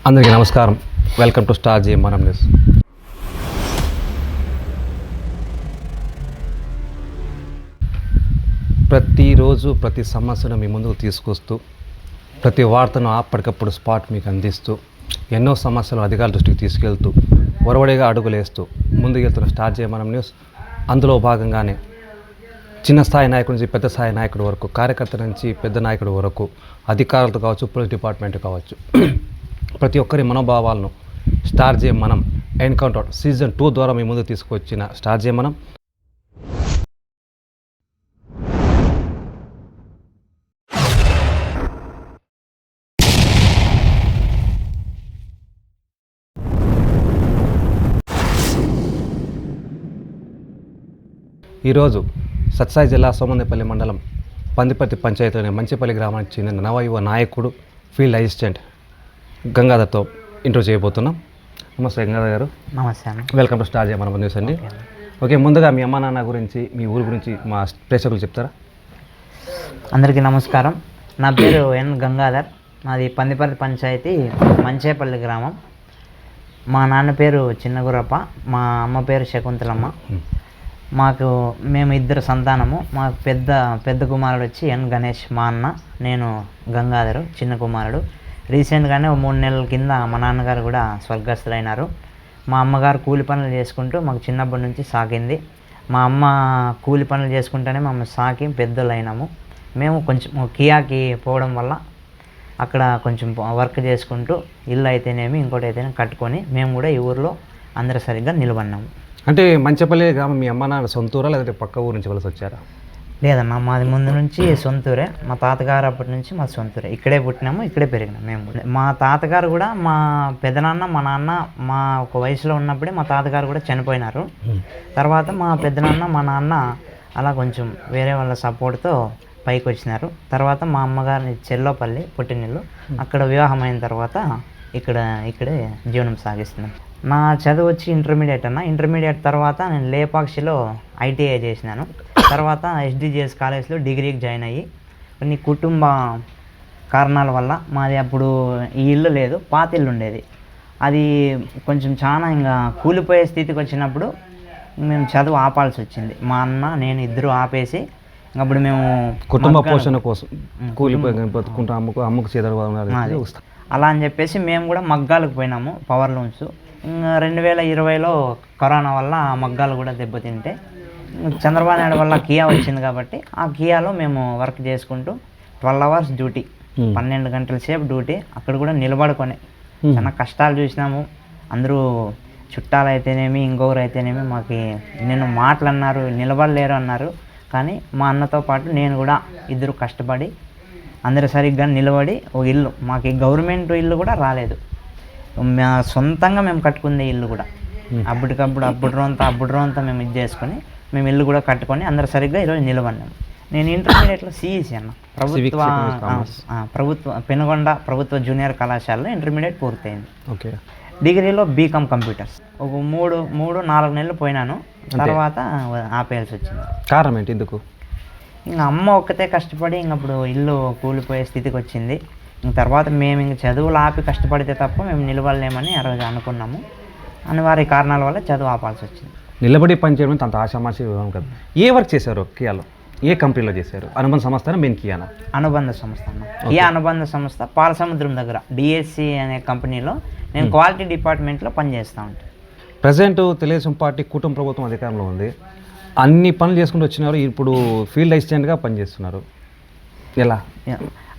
అందరికీ నమస్కారం. Welcome to star జే మనం న్యూస్. ప్రతిరోజు ప్రతి సమస్యను మీ ముందుకు తీసుకొస్తూ ప్రతి వార్తను అప్పటికప్పుడు స్పాట్ మీకు అందిస్తూ ఎన్నో సమస్యలు అధికారుల దృష్టికి తీసుకెళ్తూ ఒరవడిగా అడుగులేస్తూ ముందుకెళ్తున్న స్టార్ జే మనం న్యూస్. అందులో భాగంగానే చిన్న స్థాయి నాయకుడి నుంచి పెద్ద స్థాయి నాయకుడి వరకు, కార్యకర్త నుంచి పెద్ద నాయకుడి వరకు, అధికారులతో కావచ్చు, పోలీస్ డిపార్ట్మెంట్ కావచ్చు, ప్రతి ఒక్కరి మనోభావాలను స్టార్ జే మనం ఎన్కౌంటర్ సీజన్ 2 ద్వారా మీ ముందు తీసుకొచ్చిన స్టార్ జే మనం. ఈరోజు సత్సాయి జిల్లా సోమందేపల్లి మండలం పందిపర్తి పంచాయతీలోని మంచిపల్లి గ్రామానికి చెందిన నవయువ నాయకుడు ఫీల్డ్ అసిస్టెంట్ గంగాధర్తో ఇంటర్వ్యూ చేయబోతున్నాం. నమస్తే గంగాధర్ గారు. నమస్తే అన్న. వెల్కమ్ టు స్టార్ జే మనం న్యూస్ అండి. ఓకే, ముందుగా మీ అమ్మ నాన్న గురించి, మీ ఊరు గురించి మా ప్రేక్షకులు చెప్తారా? అందరికీ నమస్కారం. నా పేరు ఎన్ గంగాధర్. మాది పందిపర్తి పంచాయతీ మంచేపల్లి గ్రామం. మా నాన్న పేరు చిన్నగురప్ప, మా అమ్మ పేరు శకుంతలమ్మ. మేము ఇద్దరు సంతానము. మాకు పెద్ద కుమారుడు వచ్చి ఎన్ గణేష్ మా అన్న, నేను గంగాధరు చిన్న కుమారుడు. రీసెంట్గానే 3 నెలల కింద మా నాన్నగారు కూడా స్వర్గస్థులైనారు. మా అమ్మగారు కూలి పనులు చేసుకుంటూ మాకు చిన్నప్పటి నుంచి సాకింది. మా అమ్మ కూలి పనులు చేసుకుంటూనే మమ్మల్ని సాకి పెద్దలు అయినాము. మేము కొంచెం కియాకి పోవడం వల్ల అక్కడ కొంచెం వర్క్ చేసుకుంటూ ఇల్లు అయితేనేమి ఇంకోటి అయితేనే కట్టుకొని మేము కూడా ఈ ఊరిలో అందరూ సరిగ్గా నిలబడినాము. అంటే మంచపల్లి గ్రామం మీ అమ్మ నాన్న సొంతూరా లేదంటే పక్క ఊరు నుంచి వలస వచ్చారా? లేదమ్మా, మాది ముందు నుంచి సొంతూరే. మా తాతగారు అప్పటి నుంచి మా సొంతూరే. ఇక్కడే పుట్టినాము, ఇక్కడే పెరిగినాము మేము కూడా. మా తాతగారు కూడా, మా పెదనాన్న మా నాన్న మా ఒక వయసులో ఉన్నప్పుడే మా తాతగారు కూడా చనిపోయినారు. తర్వాత మా పెదనాన్న మా నాన్న అలా కొంచెం వేరే వాళ్ళ సపోర్ట్తో పైకి వచ్చినారు. తర్వాత మా అమ్మగారిని చెల్లోపల్లి పుట్టినిల్లు, అక్కడ వివాహం అయిన తర్వాత ఇక్కడే జీవనం సాగిస్తున్నాం. నా చదువు వచ్చి ఇంటర్మీడియట్ అన్న. ఇంటర్మీడియట్ తర్వాత నేను లేపాక్షిలో ఐటీఐ చేసినాను. తర్వాత ఎస్డిజిఎస్ కాలేజ్లో డిగ్రీకి జాయిన్ అయ్యి కొన్ని కుటుంబ కారణాల వల్ల మాది అప్పుడు ఈ ఇల్లు లేదు, పాత ఇల్లు ఉండేది. అది కొంచెం చాలా ఇంకా కూలిపోయే స్థితికి వచ్చినప్పుడు మేము చదువు ఆపాల్సి వచ్చింది. మా అన్న నేను ఇద్దరు ఆపేసి అప్పుడు మేము కుటుంబ పోషణ కోసం కూలిపోయి అమ్మకు చేదరు అలా అని చెప్పేసి మేము కూడా మగ్గాలకు పోయినాము, పవర్ లూమ్స్. ఇంకా 2020లో కరోనా వల్ల ఆ మగ్గాలు కూడా దెబ్బతింటే చంద్రబాబు నాయుడు వల్ల కియా వచ్చింది కాబట్టి ఆ కియాలో మేము వర్క్ చేసుకుంటూ 12 అవర్స్ డ్యూటీ, 12 గంటల సేపు డ్యూటీ. అక్కడ కూడా నిలబడుకొని చాలా కష్టాలు చూసినాము. అందరూ చుట్టాలు అయితేనేమి ఇంకొకరు అయితేనేమి మాకు నేను మాటలు అన్నారు, నిలబడలేరు అన్నారు. కానీ మా అన్నతో పాటు నేను కూడా ఇద్దరు కష్టపడి అందరూ సరిగ్గా నిలబడి ఒక ఇల్లు, మాకు గవర్నమెంట్ ఇల్లు కూడా రాలేదు, సొంతంగా మేము కట్టుకుందే ఇల్లు కూడా. అప్పుడు రోంతా మేము ఇది చేసుకొని మేము ఇల్లు కూడా కట్టుకొని అందరూ సరిగ్గా ఈరోజు నిలబడినాము. నేను ఇంటర్మీడియట్లో సిఈసి అన్న, ప్రభుత్వ పెనుగొండ ప్రభుత్వ జూనియర్ కళాశాలలో ఇంటర్మీడియట్ పూర్తయింది. ఓకే. డిగ్రీలో బీకామ్ కంప్యూటర్స్ ఒక 3-4 నెలలు పోయినాను. తర్వాత ఆపేయాల్సి వచ్చింది. కారణం ఏంటి? ఎందుకు? ఇంకా అమ్మ ఒక్కతే కష్టపడి అప్పుడు ఇల్లు కూలిపోయే స్థితికి వచ్చింది. తర్వాత మేము చదువులు ఆపి కష్టపడితే తప్ప మేము నిలబడలేమని ఆ రోజు అనుకున్నాము. అనివార్య కారణాల వల్ల చదువు ఆపాల్సి వచ్చింది. నిలబడి పనిచేయడం అంత ఆశామాషి కదా. ఏ వర్క్ చేశారు కియాలో? ఏ కంపెనీలో చేశారు? అనుబంధ సంస్థ మెయిన్ కియానా? అనుబంధ సంస్థ అన్న. కియా అనుబంధ సంస్థ పాలసముద్రం దగ్గర డిఎస్సి అనే కంపెనీలో నేను క్వాలిటీ డిపార్ట్మెంట్లో పనిచేస్తూ ఉంటాను. ప్రజెంట్ తెలుగుదేశం పార్టీ కుటుంబ ప్రభుత్వం అధికారంలో ఉంది. అన్ని పనులు చేసుకుంటూ వచ్చినారు. ఇప్పుడు ఫీల్డ్ అసిస్టెంట్గా పనిచేస్తున్నారు. ఎలా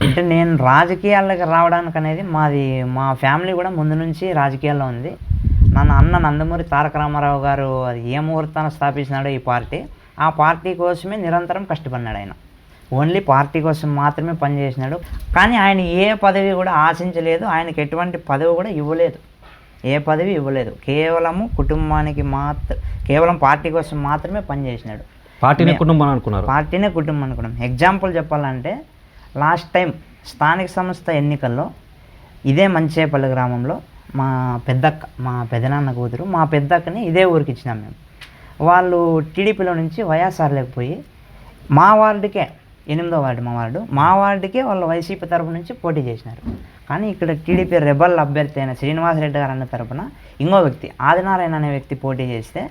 అంటే నేను రాజకీయాల్లోకి రావడానికి అనేది మా ఫ్యామిలీ కూడా ముందు నుంచి రాజకీయాల్లో ఉంది. అన్న నందమూరి తారక రామారావు గారు అది ఏ ముహూర్తాన్ని స్థాపించినాడో ఈ పార్టీ, ఆ పార్టీ కోసమే నిరంతరం కష్టపడినాడు. ఆయన ఓన్లీ పార్టీ కోసం మాత్రమే పనిచేసినాడు. కానీ ఆయన ఏ పదవి కూడా ఆశించలేదు. ఆయనకి ఎటువంటి పదవి కూడా ఇవ్వలేదు, ఏ పదవి ఇవ్వలేదు. కేవలము కుటుంబానికి కేవలం పార్టీ కోసం మాత్రమే పనిచేసినాడు. పార్టీనే కుటుంబం అనుకున్నారు. పార్టీనే కుటుంబం అనుకున్నాం. ఎగ్జాంపుల్ చెప్పాలంటే లాస్ట్ టైం స్థానిక సంస్థ ఎన్నికల్లో ఇదే మంచేపల్లి గ్రామంలో మా పెదనాన్న కూతురు మా పెద్దక్కని ఇదే ఊరికి ఇచ్చినాం మేము. వాళ్ళు టీడీపీలో నుంచి వైఎస్ఆర్ లేకపోయి మా వార్డుకే 8వ వార్డు మా వార్డుకి వాళ్ళు వైసీపీ తరపు నుంచి పోటీ చేసినారు. కానీ ఇక్కడ టీడీపీ రెబల్ అభ్యర్థి అయిన శ్రీనివాసరెడ్డి గారు అన్న తరపున ఇంకో వ్యక్తి ఆదినారాయణ అనే వ్యక్తి పోటీ చేస్తే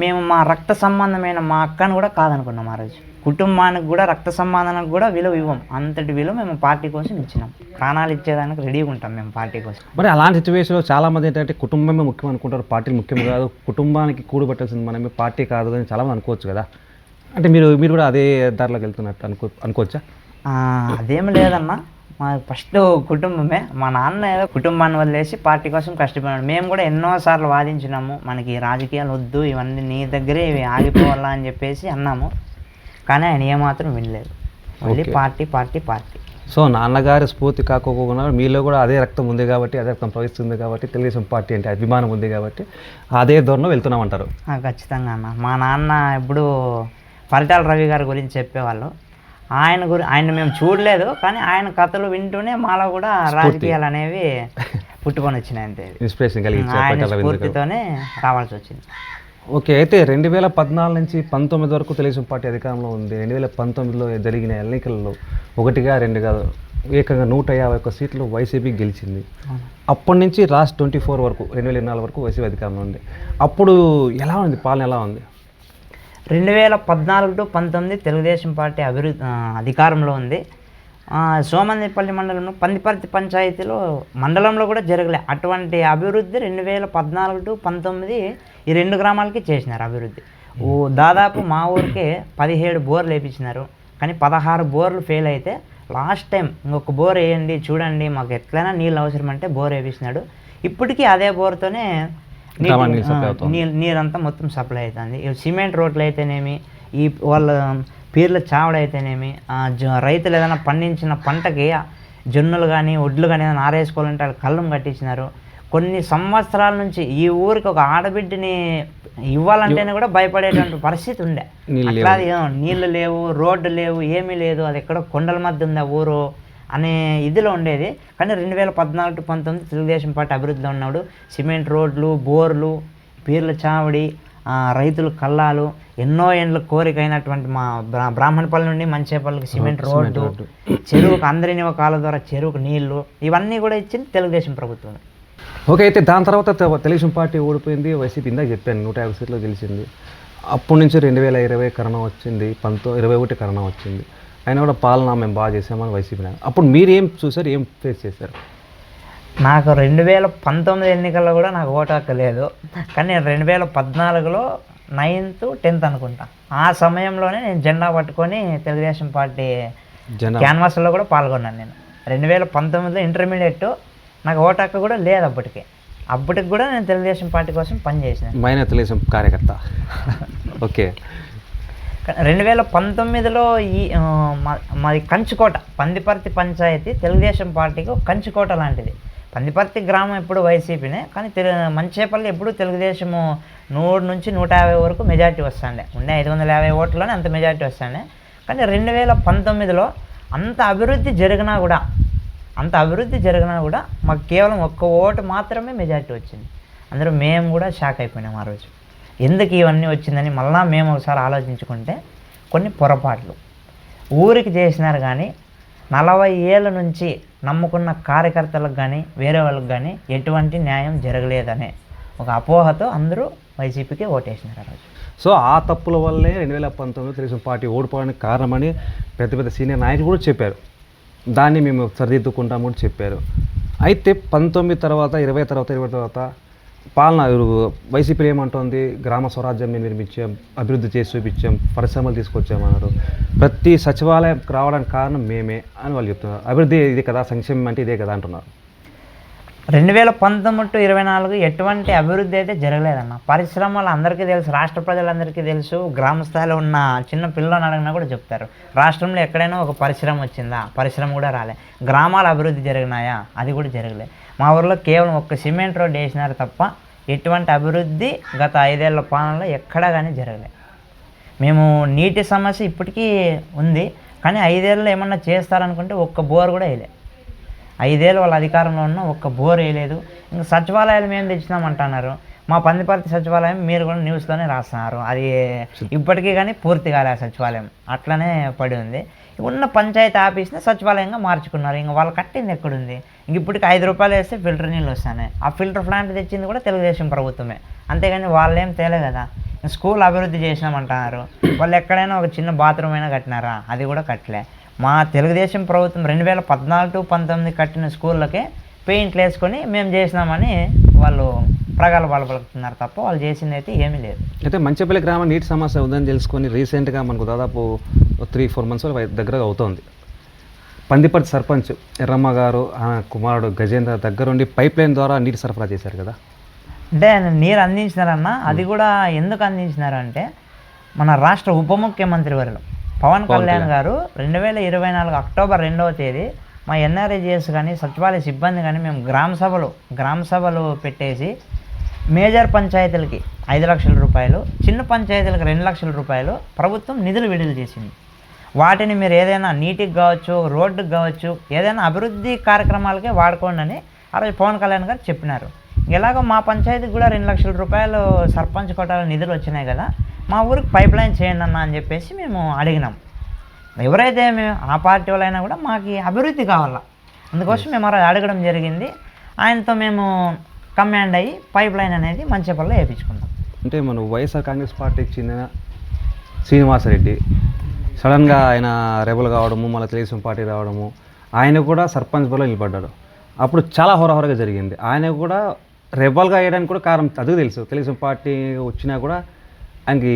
మేము మా రక్త సంబంధమైన మా అక్కను కూడా కాదనుకున్నాం ఆ రోజు. కుటుంబానికి కూడా రక్త సంబంధానికి కూడా విలువ ఇవ్వం, అంతటి విలువ మేము పార్టీ కోసం ఇచ్చినాం. ప్రాణాలు ఇచ్చేదానికి రెడీగా ఉంటాం మేము పార్టీ కోసం. మరి అలాంటి సిచ్యువేషన్లో చాలామంది ఏంటంటే కుటుంబమే ముఖ్యం అనుకుంటారు, పార్టీ ముఖ్యం కాదు, కుటుంబానికి కూడబెట్టాల్సింది మనమే, పార్టీ కాదు అని చాలామంది అనుకోవచ్చు కదా. అంటే మీరు కూడా అదే దారిలోకి వెళ్తున్నట్టు అనుకోవచ్చా? అదేం లేదన్నా, మా ఫస్ట్ కుటుంబమే. మా నాన్న ఏదో కుటుంబాన్ని వదిలేసి పార్టీ కోసం కష్టపడినాడు. మేము కూడా ఎన్నోసార్లు వాదించినాము, మనకి రాజకీయాలు వద్దు, ఇవన్నీ నీ దగ్గరే ఇవి ఆగిపోవాలా అని చెప్పేసి అన్నాము. కానీ ఆయన ఏమాత్రం వినలేదు. మళ్ళీ పార్టీ పార్టీ పార్టీ. సో నాన్నగారి స్ఫూర్తి కాకోకుండా మీలో కూడా అదే రక్తం ఉంది కాబట్టి, అదే రక్తం ప్రవహిస్తుంది కాబట్టి, తెలుగుదేశం పార్టీ అంటే అభిమానం ఉంది కాబట్టి అదే ధోరణిలో వెళ్తున్నామంటారు? ఖచ్చితంగా అన్న. మా నాన్న ఎప్పుడు పరిటాల రవి గారి గురించి చెప్పేవాళ్ళు. ఆయన మేము చూడలేదు, కానీ ఆయన కథలు వింటూనే మాలో కూడా రాజకీయాలు అనేవి పుట్టుకొని వచ్చినాయి. అంతే, ఇన్స్పిరేషన్ కలిగించి ఆయన స్ఫూర్తితోనే రావాల్సి వచ్చింది. ఓకే, అయితే 2014 నుంచి 19 వరకు తెలుగుదేశం పార్టీ అధికారంలో ఉంది. 2019లో జరిగిన ఎన్నికల్లో 1గా 2గా ఏకంగా 151 సీట్లు వైసీపీ గెలిచింది. అప్పటి నుంచి లాస్ట్ 24 వరకు 2024 వరకు వైసీపీ అధికారంలో ఉంది. అప్పుడు ఎలా ఉంది పాలన, ఎలా ఉంది? 2014 to 19 తెలుగుదేశం పార్టీ అధికారంలో ఉంది. సోమందేపల్లి మండలంలో పందిపర్తి పంచాయతీలో మండలంలో కూడా జరగలే అటువంటి అభివృద్ధి 2014 to 19 ఈ 2 గ్రామాలకి చేసినారు అభివృద్ధి. దాదాపు మా ఊరికే 17 బోర్లు వేయించినారు. కానీ 16 బోర్లు ఫెయిల్ అయితే లాస్ట్ టైం ఇంకొక బోర్ వేయండి చూడండి, మాకు ఎట్లయినా నీళ్ళు అవసరం అంటే బోర్ వేయించినాడు. ఇప్పటికీ అదే బోర్తోనే నీరంతా మొత్తం సప్లై అవుతుంది. సిమెంట్ రోడ్లు అయితేనేమి, ఈ వాళ్ళ పీర్ల చావడ అయితేనేమి, రైతులు ఏదైనా పండించిన పంటకి జొన్నలు కానీ ఒడ్లు కానీ ఏదైనా ఆరేసుకోవాలంటే వాళ్ళు కళ్ళం కట్టించినారు. కొన్ని సంవత్సరాల నుంచి ఈ ఊరికి ఒక ఆడబిడ్డని ఇవ్వాలంటేనే కూడా భయపడేటువంటి పరిస్థితి ఉండే. అట్లా నీళ్ళు లేవు, రోడ్డు లేవు, ఏమీ లేదు, అది ఎక్కడో కొండల మధ్య ఉందా ఊరు అనే ఇదిలో ఉండేది. కానీ 2014 to 19 తెలుగుదేశం పార్టీ అభివృద్ధిలో ఉన్నాడు. సిమెంట్ రోడ్లు, బోర్లు, పీర్ల చావడి, రైతులు కళ్ళాలు, ఎన్నో ఏండ్ల కోరిక అయినటువంటి మా బ్రాహ్మణపల్లి నుండి మంచేపల్లికి సిమెంట్ రోడ్డు, చెరువుకు అందరినీ ఒక కాళ్ళ ద్వారా చెరువుకు నీళ్లు, ఇవన్నీ కూడా ఇచ్చింది తెలుగుదేశం ప్రభుత్వం. ఓకే, అయితే దాని తర్వాత తెలుగుదేశం పార్టీ ఓడిపోయింది, వైసీపీ ఇందాక చెప్పాను 150 సీట్లు గెలిచింది. అప్పటి నుంచి 2020 కరోనా వచ్చింది, 21 కరోనా వచ్చింది. అయినా కూడా పాలన మేము బాగా చేసామని వైసీపీ. అప్పుడు మీరు ఏం చూసారు, ఏం ఫేస్ చేశారు? నాకు 2019 ఎన్నికల్లో కూడా నాకు ఓటు హక్కు లేదు. కానీ 2014లో 9th 10th అనుకుంటా, ఆ సమయంలోనే నేను జెండా పట్టుకొని తెలుగుదేశం పార్టీ క్యాన్వాస్లో కూడా పాల్గొన్నాను. నేను 2019లో ఇంటర్మీడియట్, నాకు ఓటు హక్కు కూడా లేదు అప్పటికి కూడా నేను తెలుగుదేశం పార్టీ కోసం పనిచేసిన తెలుగుదేశం కార్యకర్త. ఓకే, 2019లో ఈ మాది కంచుకోట, పందిపర్తి పంచాయతీ తెలుగుదేశం పార్టీకి ఒక కంచుకోట లాంటిది. పందిపర్తి గ్రామం ఎప్పుడు వైసీపీనే, కానీ మంచేపల్లి ఎప్పుడు తెలుగుదేశము 100 నుంచి 150 వరకు మెజార్టీ వస్తుండే. ఉండే 550 ఓట్లలోనే అంత మెజార్టీ వస్తుండే. కానీ 2019లో అంత అభివృద్ధి జరిగినా కూడా మాకు కేవలం 1 ఓటు మాత్రమే మెజార్టీ వచ్చింది. అందరూ మేము కూడా షాక్ అయిపోయినాం ఆ రోజు. ఎందుకు ఇవన్నీ వచ్చిందని మళ్ళీ మేము ఒకసారి ఆలోచించుకుంటే కొన్ని పొరపాట్లు ఊరికి చేసినారు. కానీ 40 ఏళ్ళ నుంచి నమ్ముకున్న కార్యకర్తలకు కానీ వేరే వాళ్ళకి కానీ ఎటువంటి న్యాయం జరగలేదనే ఒక అపోహతో అందరూ వైసీపీకి ఓటేసినారు ఆ రోజు. సో ఆ తప్పుల వల్లే 2019 తెలుగుదేశం పార్టీ ఓడిపోవడానికి కారణమని పెద్ద సీనియర్ నాయకులు కూడా చెప్పారు. దాన్ని మేము సరిదిద్దుకుంటాము అని చెప్పారు. అయితే 19 తర్వాత 20 తర్వాత పాలన వైసీపీ ఏమంటుంది, గ్రామ స్వరాజ్యం మేము నిర్మించాం, అభివృద్ధి చేసి చూపించాం, పరిశ్రమలు తీసుకొచ్చామన్నారు. ప్రతి సచివాలయం రావడానికి కారణం మేమే అని వాళ్ళు చెప్తున్నారు. అభివృద్ధి ఇది కదా, సంక్షేమం అంటే ఇదే కదా అంటున్నారు. 2019 to 24 ఎటువంటి అభివృద్ధి అయితే జరగలేదన్న. పరిశ్రమలు అందరికీ తెలుసు, రాష్ట్ర ప్రజలందరికీ తెలుసు. గ్రామ స్థాయిలో ఉన్న చిన్న పిల్లలను అడిగినా కూడా చెప్తారు. రాష్ట్రంలో ఎక్కడైనా ఒక పరిశ్రమ వచ్చిందా? పరిశ్రమ కూడా రాలే. గ్రామాల అభివృద్ధి జరిగినాయా? అది కూడా జరగలే. మా ఊరిలో కేవలం 1 సిమెంట్ రోడ్ వేసినారు తప్ప ఎటువంటి అభివృద్ధి గత 5 ఏళ్ల పాలనలో ఎక్కడా కానీ జరగలే. మేము నీటి సమస్య ఇప్పటికీ ఉంది, కానీ 5 ఏళ్ళలో ఏమన్నా చేస్తారనుకుంటే 1 బోర్ కూడా వేయలే. 5 ఏళ్ళు వాళ్ళ అధికారంలో ఉన్న 1 బోర్ వేయలేదు. ఇంకా సచివాలయాలు మేము తెచ్చినామంటున్నారు. మా పందిపర్తి సచివాలయం మీరు కూడా న్యూస్లోనే రాస్తున్నారు, అది ఇప్పటికీ కానీ పూర్తి కాలే సచివాలయం, అట్లనే పడి ఉంది. ఉన్న పంచాయతీ ఆఫీస్ని సచివాలయంగా మార్చుకున్నారు. ఇంకా వాళ్ళు కట్టింది ఎక్కడుంది? ఇంక ఇప్పటికి 5 రూపాయలు వేస్తే ఫిల్టర్ నీళ్ళు వస్తాయి. ఆ ఫిల్టర్ ప్లాంట్ తెచ్చింది కూడా తెలుగుదేశం ప్రభుత్వమే, అంతేగాని వాళ్ళేం తేలే కదా. స్కూల్ అభివృద్ధి చేసినామంటున్నారు, వాళ్ళు ఎక్కడైనా ఒక చిన్న బాత్రూమ్ అయినా కట్టినారా? అది కూడా కట్టలే. మా తెలుగుదేశం ప్రభుత్వం 2014-19 కట్టిన స్కూళ్ళకే పెయింట్లు వేసుకొని మేము చేసినామని వాళ్ళు ప్రగల్భాలు పలుకుతున్నారు తప్ప వాళ్ళు చేసింది అయితే ఏమీ లేదు. అయితే మంచిపల్లి గ్రామం నీటి సమస్య ఉందని తెలుసుకొని రీసెంట్గా మనకు దాదాపు 3-4 మంత్స్ దగ్గరగా అవుతోంది. పందిపర్తి సర్పంచ్ ఎర్రమ్మ గారు కుమారుడు గజేంద్ర దగ్గరుండి పైప్ లైన్ ద్వారా నీటి సరఫరా చేశారు కదా. అంటే ఆయన నీరు అందించినారన్న, అది కూడా ఎందుకు అందించినారంటే మన రాష్ట్ర ఉప ముఖ్యమంత్రి వర్యులు పవన్ కళ్యాణ్ గారు 2024 అక్టోబర్ 2వ తేదీ మా ఎన్ఆర్ఐజిఎస్ కానీ సచివాలయ సిబ్బంది కానీ మేము గ్రామ సభలు పెట్టేసి మేజర్ పంచాయతీలకి 5 లక్షల రూపాయలు, చిన్న పంచాయతీలకు 2 లక్షల రూపాయలు ప్రభుత్వం నిధులు విడుదల చేసింది. వాటిని మీరు ఏదైనా నీటికి కావచ్చు, రోడ్డుకి కావచ్చు, ఏదైనా అభివృద్ధి కార్యక్రమాలకే వాడుకోండి అని ఆ రోజు పవన్ కళ్యాణ్ గారు చెప్పినారు. ఎలాగో మా పంచాయతీకి కూడా 2 లక్షల రూపాయలు సర్పంచ్ కోటాల నిధులు వచ్చినాయి కదా, మా ఊరికి పైప్ లైన్ చేయండి అన్న అని చెప్పేసి మేము అడిగినాం. ఎవరైతే మేము ఆ పార్టీ వాళ్ళైనా కూడా మాకు అభివృద్ధి కావాలా, అందుకోసం మేము ఆ రోజు అడగడం జరిగింది. ఆయనతో మేము కమాండ్ అయ్యి పైప్ లైన్ అనేది మంచిపల్లిలో వేయించుకున్నాం. అంటే మన వైఎస్ఆర్ కాంగ్రెస్ పార్టీకి చెందిన శ్రీనివాసరెడ్డి సడన్గా ఆయన రెబల్ కావడము, మళ్ళీ తెలుగుదేశం పార్టీ రావడము, ఆయన కూడా సర్పంచ్ బలో నిలబడ్డాడు. అప్పుడు చాలా హోరాహోరగా జరిగింది. ఆయన కూడా రెబల్గా వేయడానికి కూడా కారణం అది తెలుసు. తెలుగుదేశం పార్టీ వచ్చినా కూడా ఆయనకి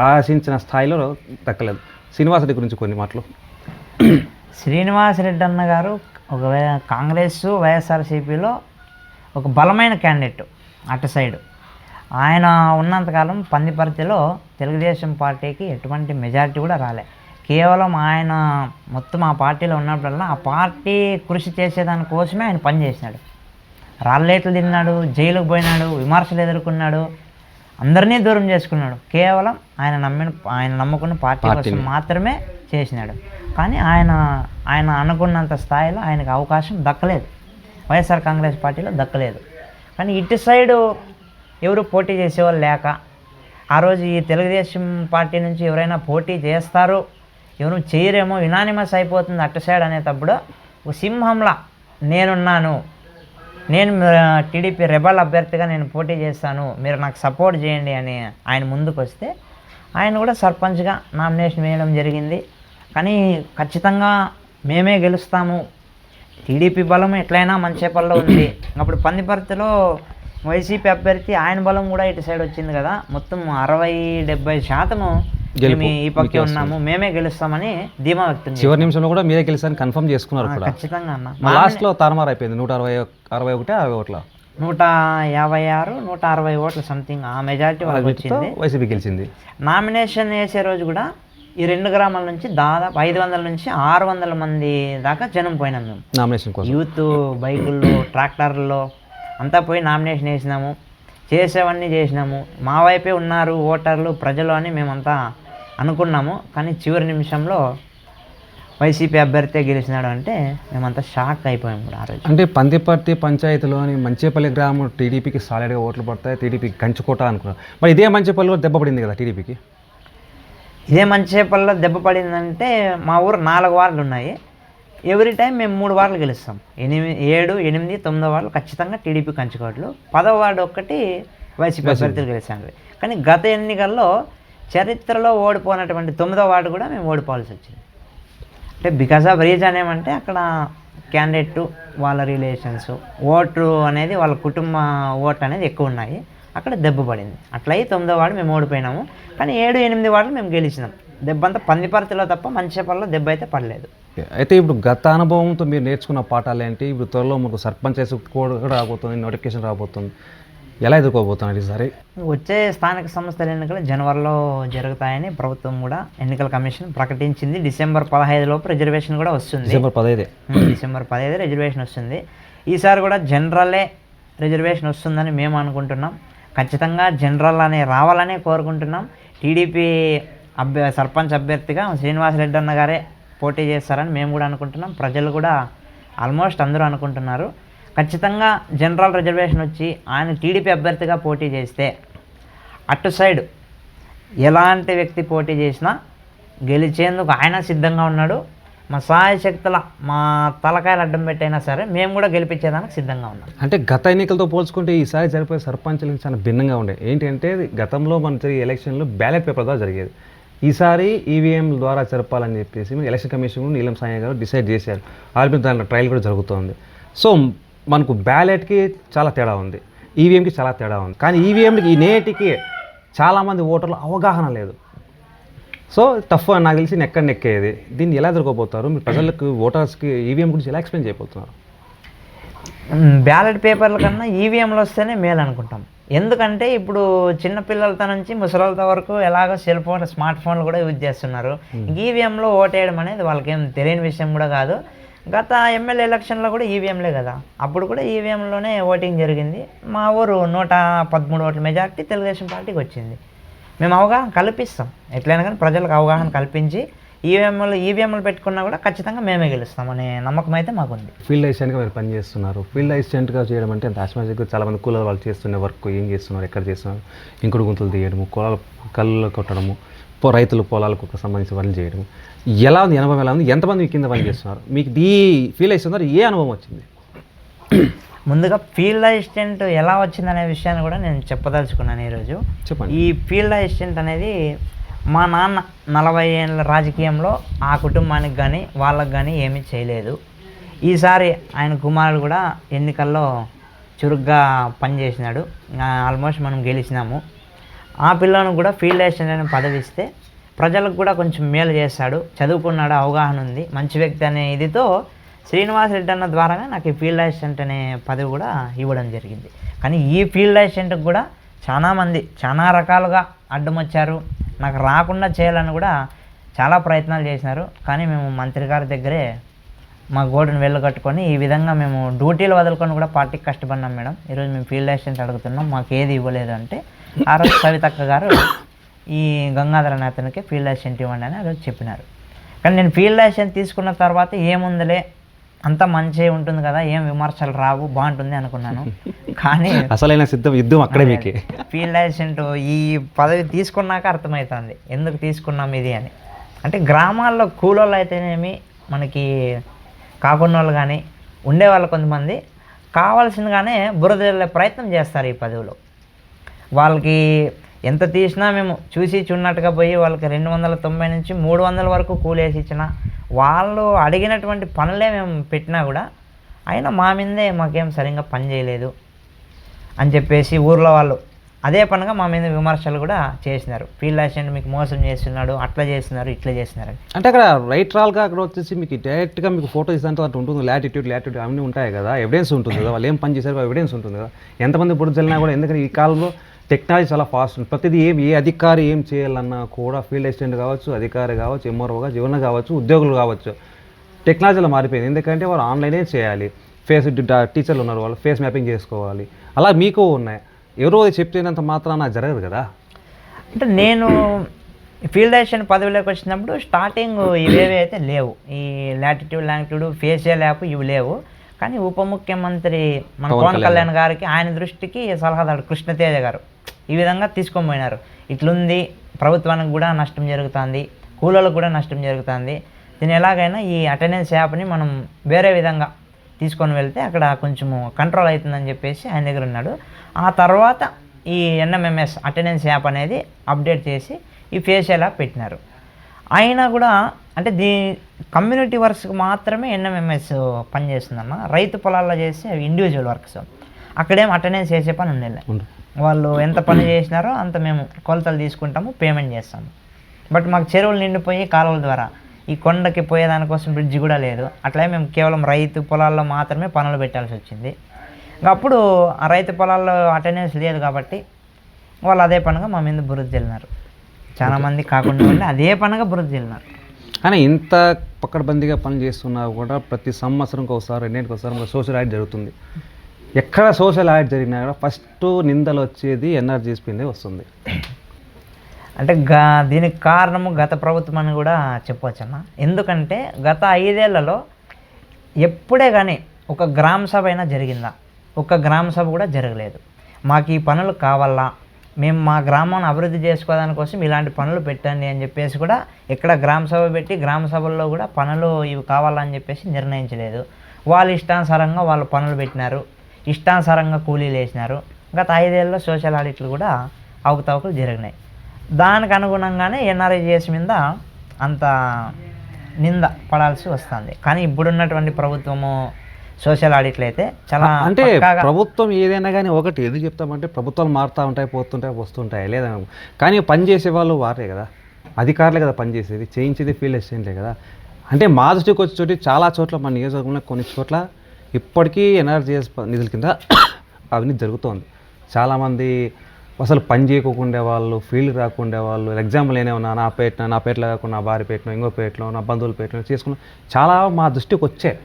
ఆశించిన స్థాయిలో దక్కలేదు. శ్రీనివాసరెడ్డి గురించి కొన్ని మాటలు. శ్రీనివాసరెడ్డి అన్న గారు ఒక కాంగ్రెస్ వైఎస్ఆర్సీపీలో ఒక బలమైన క్యాండిడేట్ అటు సైడు. ఆయన ఉన్నంతకాలం పందిపర్తిలో తెలుగుదేశం పార్టీకి ఎటువంటి మెజారిటీ కూడా రాలే. కేవలం ఆయన మొత్తం ఆ పార్టీలో ఉన్నప్పుడల్లా ఆ పార్టీ కృషి చేసేదానికోసమే ఆయన పనిచేసినాడు. రాళ్ళేట్లు తిన్నాడు, జైలుకు పోయినాడు, విమర్శలు ఎదుర్కొన్నాడు, అందరినీ దూరం చేసుకున్నాడు. కేవలం ఆయన నమ్ముకున్న పార్టీ కోసం మాత్రమే చేసినాడు. కానీ ఆయన అనుకున్నంత స్థాయిలో ఆయనకు అవకాశం దక్కలేదు, వైఎస్ఆర్ కాంగ్రెస్ పార్టీలో దక్కలేదు. కానీ ఇటు సైడు ఎవరు పోటీ చేసేవాళ్ళు లేక ఆ రోజు ఈ తెలుగుదేశం పార్టీ నుంచి ఎవరైనా పోటీ చేస్తారు, ఎవరు చేయరేమో, యునానిమస్ అయిపోతుంది అటు సైడ్ అనేటప్పుడు ఒక సింహంలా నేనున్నాను, నేను టీడీపీ రెబల్ అభ్యర్థిగా నేను పోటీ చేస్తాను, మీరు నాకు సపోర్ట్ చేయండి అని ఆయన ముందుకు వస్తే ఆయన కూడా సర్పంచ్గా నామినేషన్ వేయడం జరిగింది. కానీ ఖచ్చితంగా మేమే గెలుస్తాము, టీడీపీ బలం ఎట్లయినా మంచేపల్లో ఉంది. అప్పుడు పందిపర్తిలో వైసీపీ అభ్యర్థి ఆయన బలం కూడా ఇటు సైడ్ వచ్చింది కదా, మొత్తం 60-70% మేము ఈ పక్కే ఉన్నాము, మేమే గెలుస్తామని ధీమా వ్యక్తం. చివరి నిమిషంలో కూడా మీరే గెలిచారని కన్ఫర్మ్ చేసుకున్నారు. ఖచ్చితంగా అన్న. లాస్ట్లో తారుమారు అయిపోయింది. 161 ఓట్ల 156 160 ఓట్లు సంథింగ్ ఆ మెజారిటీ వాళ్ళకి వచ్చింది, వైసీపీ గెలిచింది. నామినేషన్ వేసే రోజు కూడా ఈ 2 గ్రామాల నుంచి దాదాపు 500 నుంచి 600 మంది దాకా జనం పోయినాం మేము నామినేషన్ కోసం. యూత్ బైకుల్లో, ట్రాక్టర్లలో అంతా పోయి నామినేషన్ వేసినాము, చేసేవన్నీ చేసినాము. మా వైపే ఉన్నారు ఓటర్లు, ప్రజలు అని మేమంతా అనుకున్నాము. కానీ చివరి నిమిషంలో వైసీపీ అభ్యర్థి గెలిచినాడు అంటే మేమంతా షాక్ అయిపోయాము కూడా ఆ రోజు. అంటే పందిపర్తి పంచాయతీలోని మంచేపల్లి గ్రామం టీడీపీకి సాలిడ్గా ఓట్లు పడతాయి, టీడీపీకి కంచుకోట అనుకున్నారు. మరి ఇదే మంచేపల్లిలో దెబ్బ పడింది కదా టీడీపీకి. ఇదే మంచేపల్లిలో దెబ్బ పడిందంటే మా ఊరు 4 వార్డులు ఉన్నాయి. ఎవ్రీ టైం మేము 3 వార్డులు గెలుస్తాం. 7, 8, 9 వార్డులు ఖచ్చితంగా టీడీపీ కంచుకోట్లు, 10వ వార్డు ఒక్కటి వైసీపీ అభ్యర్థులు గెలిచాను. కానీ గత ఎన్నికల్లో చరిత్రలో ఓడిపోయినటువంటి 9వ వార్డు కూడా మేము ఓడిపోవాల్సి వచ్చింది. అంటే బికాస్ ఆఫ్ రీజన్ ఏమంటే అక్కడ క్యాండిడేట్ వాళ్ళ రిలేషన్స్ ఓటు అనేది వాళ్ళ కుటుంబ ఓటు అనేది ఎక్కువ ఉన్నాయి, అక్కడ దెబ్బ పడింది. అట్లయి 9వ వార్డు మేము ఓడిపోయినాము. కానీ 7, 8 వార్డులు మేము గెలిచినాం. దెబ్బ అంతా పందిపర్తిలో తప్ప మంచిపల్లిలో దెబ్బ అయితే పడలేదు. అయితే ఇప్పుడు గత అనుభవంతో మీరు నేర్చుకున్న పాఠాలు ఏంటి? ఇప్పుడు త్వరలో మనకు సర్పంచ్ కూడా రాబోతుంది, నోటిఫికేషన్ రాబోతుంది, ఎలా ఎదుర్కోబోతున్నారు ఈసారి? వచ్చే స్థానిక సంస్థల ఎన్నికలు జనవరిలో జరుగుతాయని ప్రభుత్వం కూడా ఎన్నికల కమిషన్ ప్రకటించింది. డిసెంబర్ 15 లోపు రిజర్వేషన్ కూడా వస్తుంది. డిసెంబర్ 15 రిజర్వేషన్ వస్తుంది. ఈసారి కూడా జనరలే రిజర్వేషన్ వస్తుందని మేము అనుకుంటున్నాం. ఖచ్చితంగా జనరల్ అనే రావాలనే కోరుకుంటున్నాం. టీడీపీ సర్పంచ్ అభ్యర్థిగా శ్రీనివాసరెడ్డి అన్న గారే పోటీ చేస్తారని మేము కూడా అనుకుంటున్నాం. ప్రజలు కూడా ఆల్మోస్ట్ అందరూ అనుకుంటున్నారు. ఖచ్చితంగా జనరల్ రిజర్వేషన్ వచ్చి ఆయన టీడీపీ అభ్యర్థిగా పోటీ చేస్తే అటు సైడ్ ఎలాంటి వ్యక్తి పోటీ చేసినా గెలిచేందుకు ఆయన సిద్ధంగా ఉన్నాడు. మా సాయశక్తుల మా తలకాయలు అడ్డం పెట్టైనా సరే మేము కూడా గెలిపించేదానికి సిద్ధంగా ఉన్నాం. అంటే గత ఎన్నికలతో పోల్చుకుంటే ఈసారి జరిపే సర్పంచులకి చాలా భిన్నంగా ఉండే. ఏంటంటే గతంలో మన జరిగే ఎలక్షన్లు బ్యాలెట్ పేపర్ ద్వారా జరిగేది. ఈసారి ఈవీఎం ద్వారా జరపాలని చెప్పేసి ఎలక్షన్ కమిషన్ నీలం సాయి గారు డిసైడ్ చేశారు. ఆల్రెడీ దాంట్లో ట్రయల్ కూడా జరుగుతుంది. సో మనకు బ్యాలెట్కి చాలా తేడా ఉంది, ఈవీఎంకి చాలా తేడా ఉంది. కానీ ఈవీఎంకి ఈ నేటికి చాలామంది ఓటర్లు అవగాహన లేదు. సో టఫ్ అని నాకు తెలిసి నెక్కేది. దీన్ని ఎలా ఎదుర్కోబోతారు మీరు? ప్రజలకు ఓటర్స్కి ఈవీఎం గురించి ఎలా ఎక్స్ప్లెయిన్ చేయబోతున్నారు? బ్యాలెట్ పేపర్ల కన్నా ఈవీఎంలు వస్తేనే మేలు అనుకుంటాం. ఎందుకంటే ఇప్పుడు చిన్నపిల్లలతో నుంచి ముసలితో వరకు ఎలాగో సెల్ ఫోన్ స్మార్ట్ ఫోన్లు కూడా యూజ్ చేస్తున్నారు. ఈవీఎంలో ఓటేయడం అనేది వాళ్ళకేం తెలియని విషయం కూడా కాదు. గత ఎమ్మెల్యే ఎలక్షన్లో కూడా ఈవీఎంలే కదా, అప్పుడు కూడా ఈవీఎంలోనే ఓటింగ్ జరిగింది. మా ఊరు 113 ఓట్ల మెజార్టీ తెలుగుదేశం పార్టీకి వచ్చింది. మేము అవగాహన కల్పిస్తాం, ఎట్లయినా కానీ ప్రజలకు అవగాహన కల్పించి ఈవీఎంలు పెట్టుకున్నా కూడా ఖచ్చితంగా మేమే గెలుస్తాం అనే నమ్మకం అయితే మాకుంది. ఫీల్డ్ అసిస్టెంట్గా మీరు పనిచేస్తున్నారు. ఫీల్డ్ అసిస్టెంట్గా చేయడం అంటే ఆశ్చర్యంగా చాలామంది కూలర్ వాళ్ళు చేస్తున్న వర్క్ ఏం చేస్తున్నారు, ఎక్కడ చేస్తున్నారు, ఇంకుడు గుంతలు తీయడము, కళ్ళు కొట్టడము, రైతులు పొలాలకు సంబంధించిన పనులు చేయడం, ఎలా ఉంది అనుభవం? ఎలా ఉంది? ఎంతమంది మీ కింద పని చేస్తున్నారు? మీకు ఈ ఫీల్డ్ అసిస్టెంట్ ఏ అనుభవం వచ్చింది? ముందుగా ఫీల్డ్ అసిస్టెంట్ ఎలా వచ్చిందనే విషయాన్ని కూడా నేను చెప్పదలుచుకున్నాను ఈరోజు. చెప్పండి. ఈ ఫీల్డ్ అసిస్టెంట్ అనేది మా నాన్న 40 ఏళ్ళ రాజకీయంలో ఆ కుటుంబానికి కానీ వాళ్ళకి కానీ ఏమీ చేయలేదు. ఈసారి ఆయన కుమారుడు కూడా ఎన్నికల్లో చురుగ్గా పనిచేసినాడు. ఆల్మోస్ట్ మనం గెలిచినాము. ఆ పిల్లను కూడా ఫీల్డ్ అసిస్టెంట్ అనే పదవి ఇస్తే ప్రజలకు కూడా కొంచెం మేలు చేస్తాడు, చదువుకున్నాడు, అవగాహన ఉంది, మంచి వ్యక్తి అనే ఇదితో శ్రీనివాస్ రెడ్డి అన్న ద్వారాగా నాకు ఈ ఫీల్డ్ అసిస్టెంట్ అనే పదవి కూడా ఇవ్వడం జరిగింది. కానీ ఈ ఫీల్డ్ అసిస్టెంట్కి కూడా చాలామంది చాలా రకాలుగా అడ్డం వచ్చారు. నాకు రాకుండా చేయాలని కూడా చాలా ప్రయత్నాలు చేసినారు. కానీ మేము మంత్రి గారి దగ్గరే మా గోడును వెళ్ళగట్టుకొని ఈ విధంగా మేము డ్యూటీలు వదులుకొని కూడా పార్టీకి కష్టపడినాం. మేడం, ఈరోజు మేము ఫీల్డ్ అసిస్టెంట్ అడుగుతున్నాం, మాకు ఏది ఇవ్వలేదు అంటే ఆ రోజు సవితక్క గారు ఈ గంగాధర నేతనికి ఫీల్డ్ అసిస్టెంట్ ఇవ్వండి అని ఆ రోజు చెప్పినారు. కానీ నేను ఫీల్డ్ అసిస్టెంట్ తీసుకున్న తర్వాత ఏముందిలే, అంతా మంచిగా ఉంటుంది కదా, ఏం విమర్శలు రావు, బాగుంటుంది అనుకున్నాను. కానీ అసలైన యుద్ధం అక్కడే. మీకు ఫీల్డ్ అసిస్టెంట్ ఈ పదవి తీసుకున్నాక అర్థమవుతుంది ఎందుకు తీసుకున్నాం ఇది అని. అంటే గ్రామాల్లో కూలోళ్ళు అయితేనేమి, మనకి కాకుండా వాళ్ళు కానీ ఉండేవాళ్ళు కొంతమంది కావాల్సిందిగానే బురద జల్లే ప్రయత్నం చేస్తారు ఈ పదవిలో. వాళ్ళకి ఎంత తీసినా మేము చూసి చూన్నట్టుగా పోయి వాళ్ళకి 290 నుంచి 300 వరకు కూలేసి ఇచ్చినా, వాళ్ళు అడిగినటువంటి పనులే మేము పెట్టినా కూడా అయినా మా మీదే మాకేం సరిగ్గా పని చేయలేదు అని చెప్పేసి ఊర్లో వాళ్ళు అదే పనిగా మా మీద విమర్శలు కూడా చేసినారు. ఫీల్డ్ అసిస్టెంట్ మీకు మోసం చేస్తున్నాడు, అట్లా చేస్తున్నారు, ఇట్లా చేస్తున్నారు. అంటే అక్కడ రైట్ రాల్గా అక్కడ వచ్చేసి మీకు డైరెక్ట్గా మీకు ఫోటో ఇస్తాంతో అటు ఉంటుంది, లాటిట్యూడ్ అన్నీ ఉంటాయి కదా, ఎవిడెన్స్ ఉంటుంది కదా, వాళ్ళు ఏం పని చేశారు ఎవిడెన్స్ ఉంటుంది కదా. ఎంతమంది బుర్ర జల్లినా కూడా, ఎందుకంటే ఈ కాలంలో టెక్నాలజీ చాలా ఫాస్ట్ ఉంది. ప్రతిదీ ఏ అధికారి ఏం చేయాలన్నా కూడా ఫీల్డ్ అసిస్టెంట్ కావచ్చు, అధికారి కావచ్చు, ఎంఆర్ఓగా జీవన కావచ్చు, ఉద్యోగులు కావచ్చు, టెక్నాలజీలో మారిపోయింది. ఎందుకంటే వాళ్ళు ఆన్లైనే చేయాలి. టీచర్లు ఉన్నారు, వాళ్ళు ఫేస్ మ్యాపింగ్ చేసుకోవాలి. అలా మీకు ఉన్నాయి. ఎవరో చెప్తేనంత మాత్రాన జరగదు కదా. అంటే నేను ఫీల్డ్ అసిస్టెంట్ పదవిలోకి వచ్చినప్పుడు స్టార్టింగ్ ఇవేవి అయితే లేవు, ఈ లాటిట్యూడ్ ఫేషియల్ యాప్ ఇవి లేవు. కానీ ఉప ముఖ్యమంత్రి మన పవన్ కళ్యాణ్ గారికి, ఆయన దృష్టికి సలహాదారు కృష్ణతేజ గారు ఈ విధంగా తీసుకొని పోయినారు. ఇట్లుంది, ప్రభుత్వానికి కూడా నష్టం జరుగుతుంది, కూలీలకు కూడా నష్టం జరుగుతుంది, దీన్ని ఎలాగైనా ఈ అటెండెన్స్ యాప్ని మనం వేరే విధంగా తీసుకొని వెళ్తే అక్కడ కొంచెము కంట్రోల్ అవుతుందని చెప్పేసి ఆయన దగ్గర ఉన్నాడు. ఆ తర్వాత ఈ ఎన్ఎంఎంఎస్ అటెండెన్స్ యాప్ అనేది అప్డేట్ చేసి ఈ ఫేషియల్ యాప్ పెట్టినారు. అయినా కూడా అంటే కమ్యూనిటీ వర్క్స్కి మాత్రమే ఎన్ఎంఎంఎస్ పనిచేస్తుందన్న. రైతు పొలాల్లో చేసి అవి ఇండివిజువల్ వర్క్స్, అక్కడేం అటెండెన్స్ చేసే పని ఉండేలే. వాళ్ళు ఎంత పని చేసినారో అంత మేము కొలతలు తీసుకుంటాము, పేమెంట్ చేస్తాము. బట్ మాకు చెరువులు నిండిపోయి కాలువల ద్వారా ఈ కొండకి పోయేదానికోసం బ్రిడ్జ్ కూడా లేదు. అట్లా మేము కేవలం రైతు పొలాల్లో మాత్రమే పనులు పెట్టాల్సి వచ్చింది. అప్పుడు ఆ రైతు పొలాల్లో అటెండెన్స్ లేదు కాబట్టి వాళ్ళు అదే పనిగా మా మీద బురద జల్లినారు. చాలామంది కాకుండా వాళ్ళు అదే పనిగా బురద జల్లినారు. కానీ ఇంత పక్కడబందీగా పని చేస్తున్నా కూడా ప్రతి సంవత్సరంకి ఒకసారి, రెండింటికి ఒకసారి సోషల్ యాడ్ జరుగుతుంది. ఎక్కడ సోషల్ యాడ్ జరిగినా కూడా ఫస్ట్ నిందలు వచ్చేది ఎన్ఆర్జీఎస్ పైనే వస్తుంది. అంటే దీనికి కారణము గత ప్రభుత్వం అని కూడా చెప్పవచ్చు అన్న. ఎందుకంటే గత 5 ఏళ్లలో ఎప్పుడే కానీ ఒక గ్రామ సభ అయినా జరిగిందా? ఒక గ్రామ సభ కూడా జరగలేదు. మాకు ఈ పనులు కావాలా, మేము మా గ్రామాన్ని అభివృద్ధి చేసుకోవడానికి కోసం ఇలాంటి పనులు పెట్టండి అని చెప్పేసి కూడా ఇక్కడ గ్రామ సభ పెట్టి గ్రామ సభల్లో కూడా పనులు ఇవి కావాలని చెప్పేసి నిర్ణయించలేదు. వాళ్ళు ఇష్టానుసారంగా వాళ్ళు పనులు పెట్టినారు, ఇష్టానుసారంగా కూలీలు వేసినారు. గత 5 ఏళ్ళలో సోషల్ ఆడిట్లు కూడా అవకతవకలు జరిగినాయి. దానికి అనుగుణంగానే ఎన్ఆర్ఐజిఎస్ మీద అంత నింద పడాల్సి వస్తుంది. కానీ ఇప్పుడున్నటువంటి ప్రభుత్వము సోషల్ ఆడిట్లు అయితే చాలా అంటే పక్కాగా ప్రభుత్వం ఏదైనా కానీ ఒకటి ఎందుకు చెప్తామంటే ప్రభుత్వాలు మారుతూ ఉంటాయి, పోతుంటాయి, వస్తుంటాయి, లేదా కానీ పని చేసే వాళ్ళు వారే కదా, అధికారులే కదా పని చేసేది, చేయించేది ఫీల్డ్ అసిస్టెంట్లే కదా. అంటే మా దృష్టికి వచ్చే చోటి చాలా చోట్ల మన నియోజకవర్గంలో కొన్ని చోట్ల ఇప్పటికీ ఎన్ఆర్జిఎస్ నిధుల కింద అవినీతి జరుగుతోంది. చాలామంది అసలు పని చేయకుండా వాళ్ళు, ఫీల్డ్ రాకుండా వాళ్ళు, ఎగ్జాంపుల్ ఏమైనా నా పేటలో కాకుండా నా భార్య పేటలో, ఇంకో పేటలో, నా బంధువుల పేటలో చేసుకున్న చాలా మా దృష్టికి వచ్చాయి.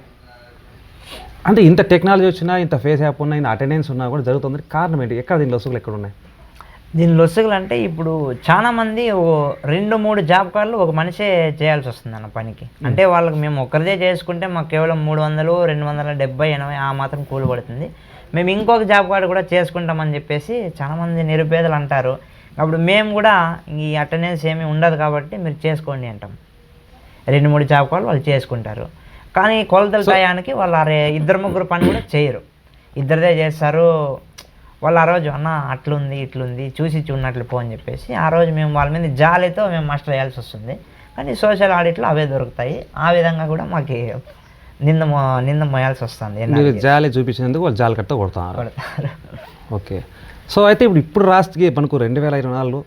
అంటే ఇంత టెక్నాలజీ వచ్చినా, ఇంత ఫేస్ యాప్ ఉన్నా, ఇంత అటెండెన్స్ ఉన్నా కూడా జరుగుతుంది. కారణం ఏంటి? ఎక్కడ దీని లొసుగులు ఎక్కడ ఉన్నాయి? దీని లొసుగులు అంటే ఇప్పుడు చాలామంది 2-3 జాబ్ కార్డులు ఒక మనిషే చేయాల్సి వస్తుంది అన్న పనికి. అంటే వాళ్ళకి మేము ఒక్కరిదే చేసుకుంటే మాకు కేవలం 300, 270, 80 ఆ మాత్రం కూలి పడుతుంది. మేము ఇంకొక జాబ్ కార్డు కూడా చేసుకుంటామని చెప్పేసి చాలామంది నిరుపేదలు అంటారు. అప్పుడు మేము కూడా ఈ అటెండెన్స్ ఏమీ ఉండదు కాబట్టి మీరు చేసుకోండి అంటాం. 2-3 జాబ్ కార్డులు వాళ్ళు చేసుకుంటారు. కానీ కొలతల టయానికి వాళ్ళు 2-3 పని కూడా చేయరు, ఇద్దరిదే చేస్తారు. వాళ్ళు ఆ రోజు అన్న అట్లుంది ఇట్లుంది చూసి చూడనట్లు పో అని చెప్పేసి ఆ రోజు మేము వాళ్ళ మీద జాలితో మేము మాస్టర్ వేయాల్సి వస్తుంది. కానీ సోషల్ ఆడిట్లో అవే దొరుకుతాయి. ఆ విధంగా కూడా మాకు నింద మోయాల్సి వస్తుంది. మీరు జాలి చూపించినందుకు వాళ్ళు జాలి కట్ట కొడతారు. ఓకే. సో అయితే ఇప్పుడు రాష్ట్రకి మనకు 2024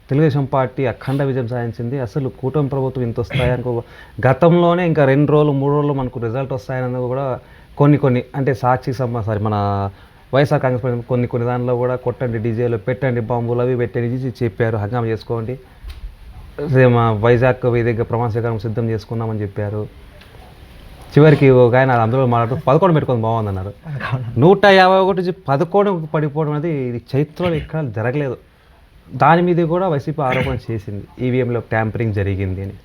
తెలుగుదేశం పార్టీ అఖండ విజయం సాధించింది. అసలు కూటమి ప్రభుత్వం ఇంత వస్తాయనుకో, గతంలోనే ఇంకా 2 రోజులు 3 రోజులు మనకు రిజల్ట్ వస్తాయన్నది కూడా కొన్ని అంటే సాక్షి మన వైఎస్ఆర్ కాంగ్రెస్ ప్రభుత్వం కొన్ని దానిలో కూడా కొట్టండి డీజేలు, పెట్టండి బాంబులు, అవి పెట్టండి చెప్పారు, హంగామా చేసుకోండి, మా వైజాగ్ వేదికగా ప్రమాణ స్వీకారం సిద్ధం చేసుకుందామని చెప్పారు. చివరికి ఒక ఆయన అందులో మాట్లాడుతూ 11 పెట్టుకొని బాగుందన్నారు. 151 11 పడిపోవడం అనేది ఇది చరిత్రలో ఇక్కడ జరగలేదు. దాని మీద కూడా వైసీపీ ఆరోపణ చేసింది, ఈవీఎంలో ట్యాంపరింగ్ జరిగింది అని.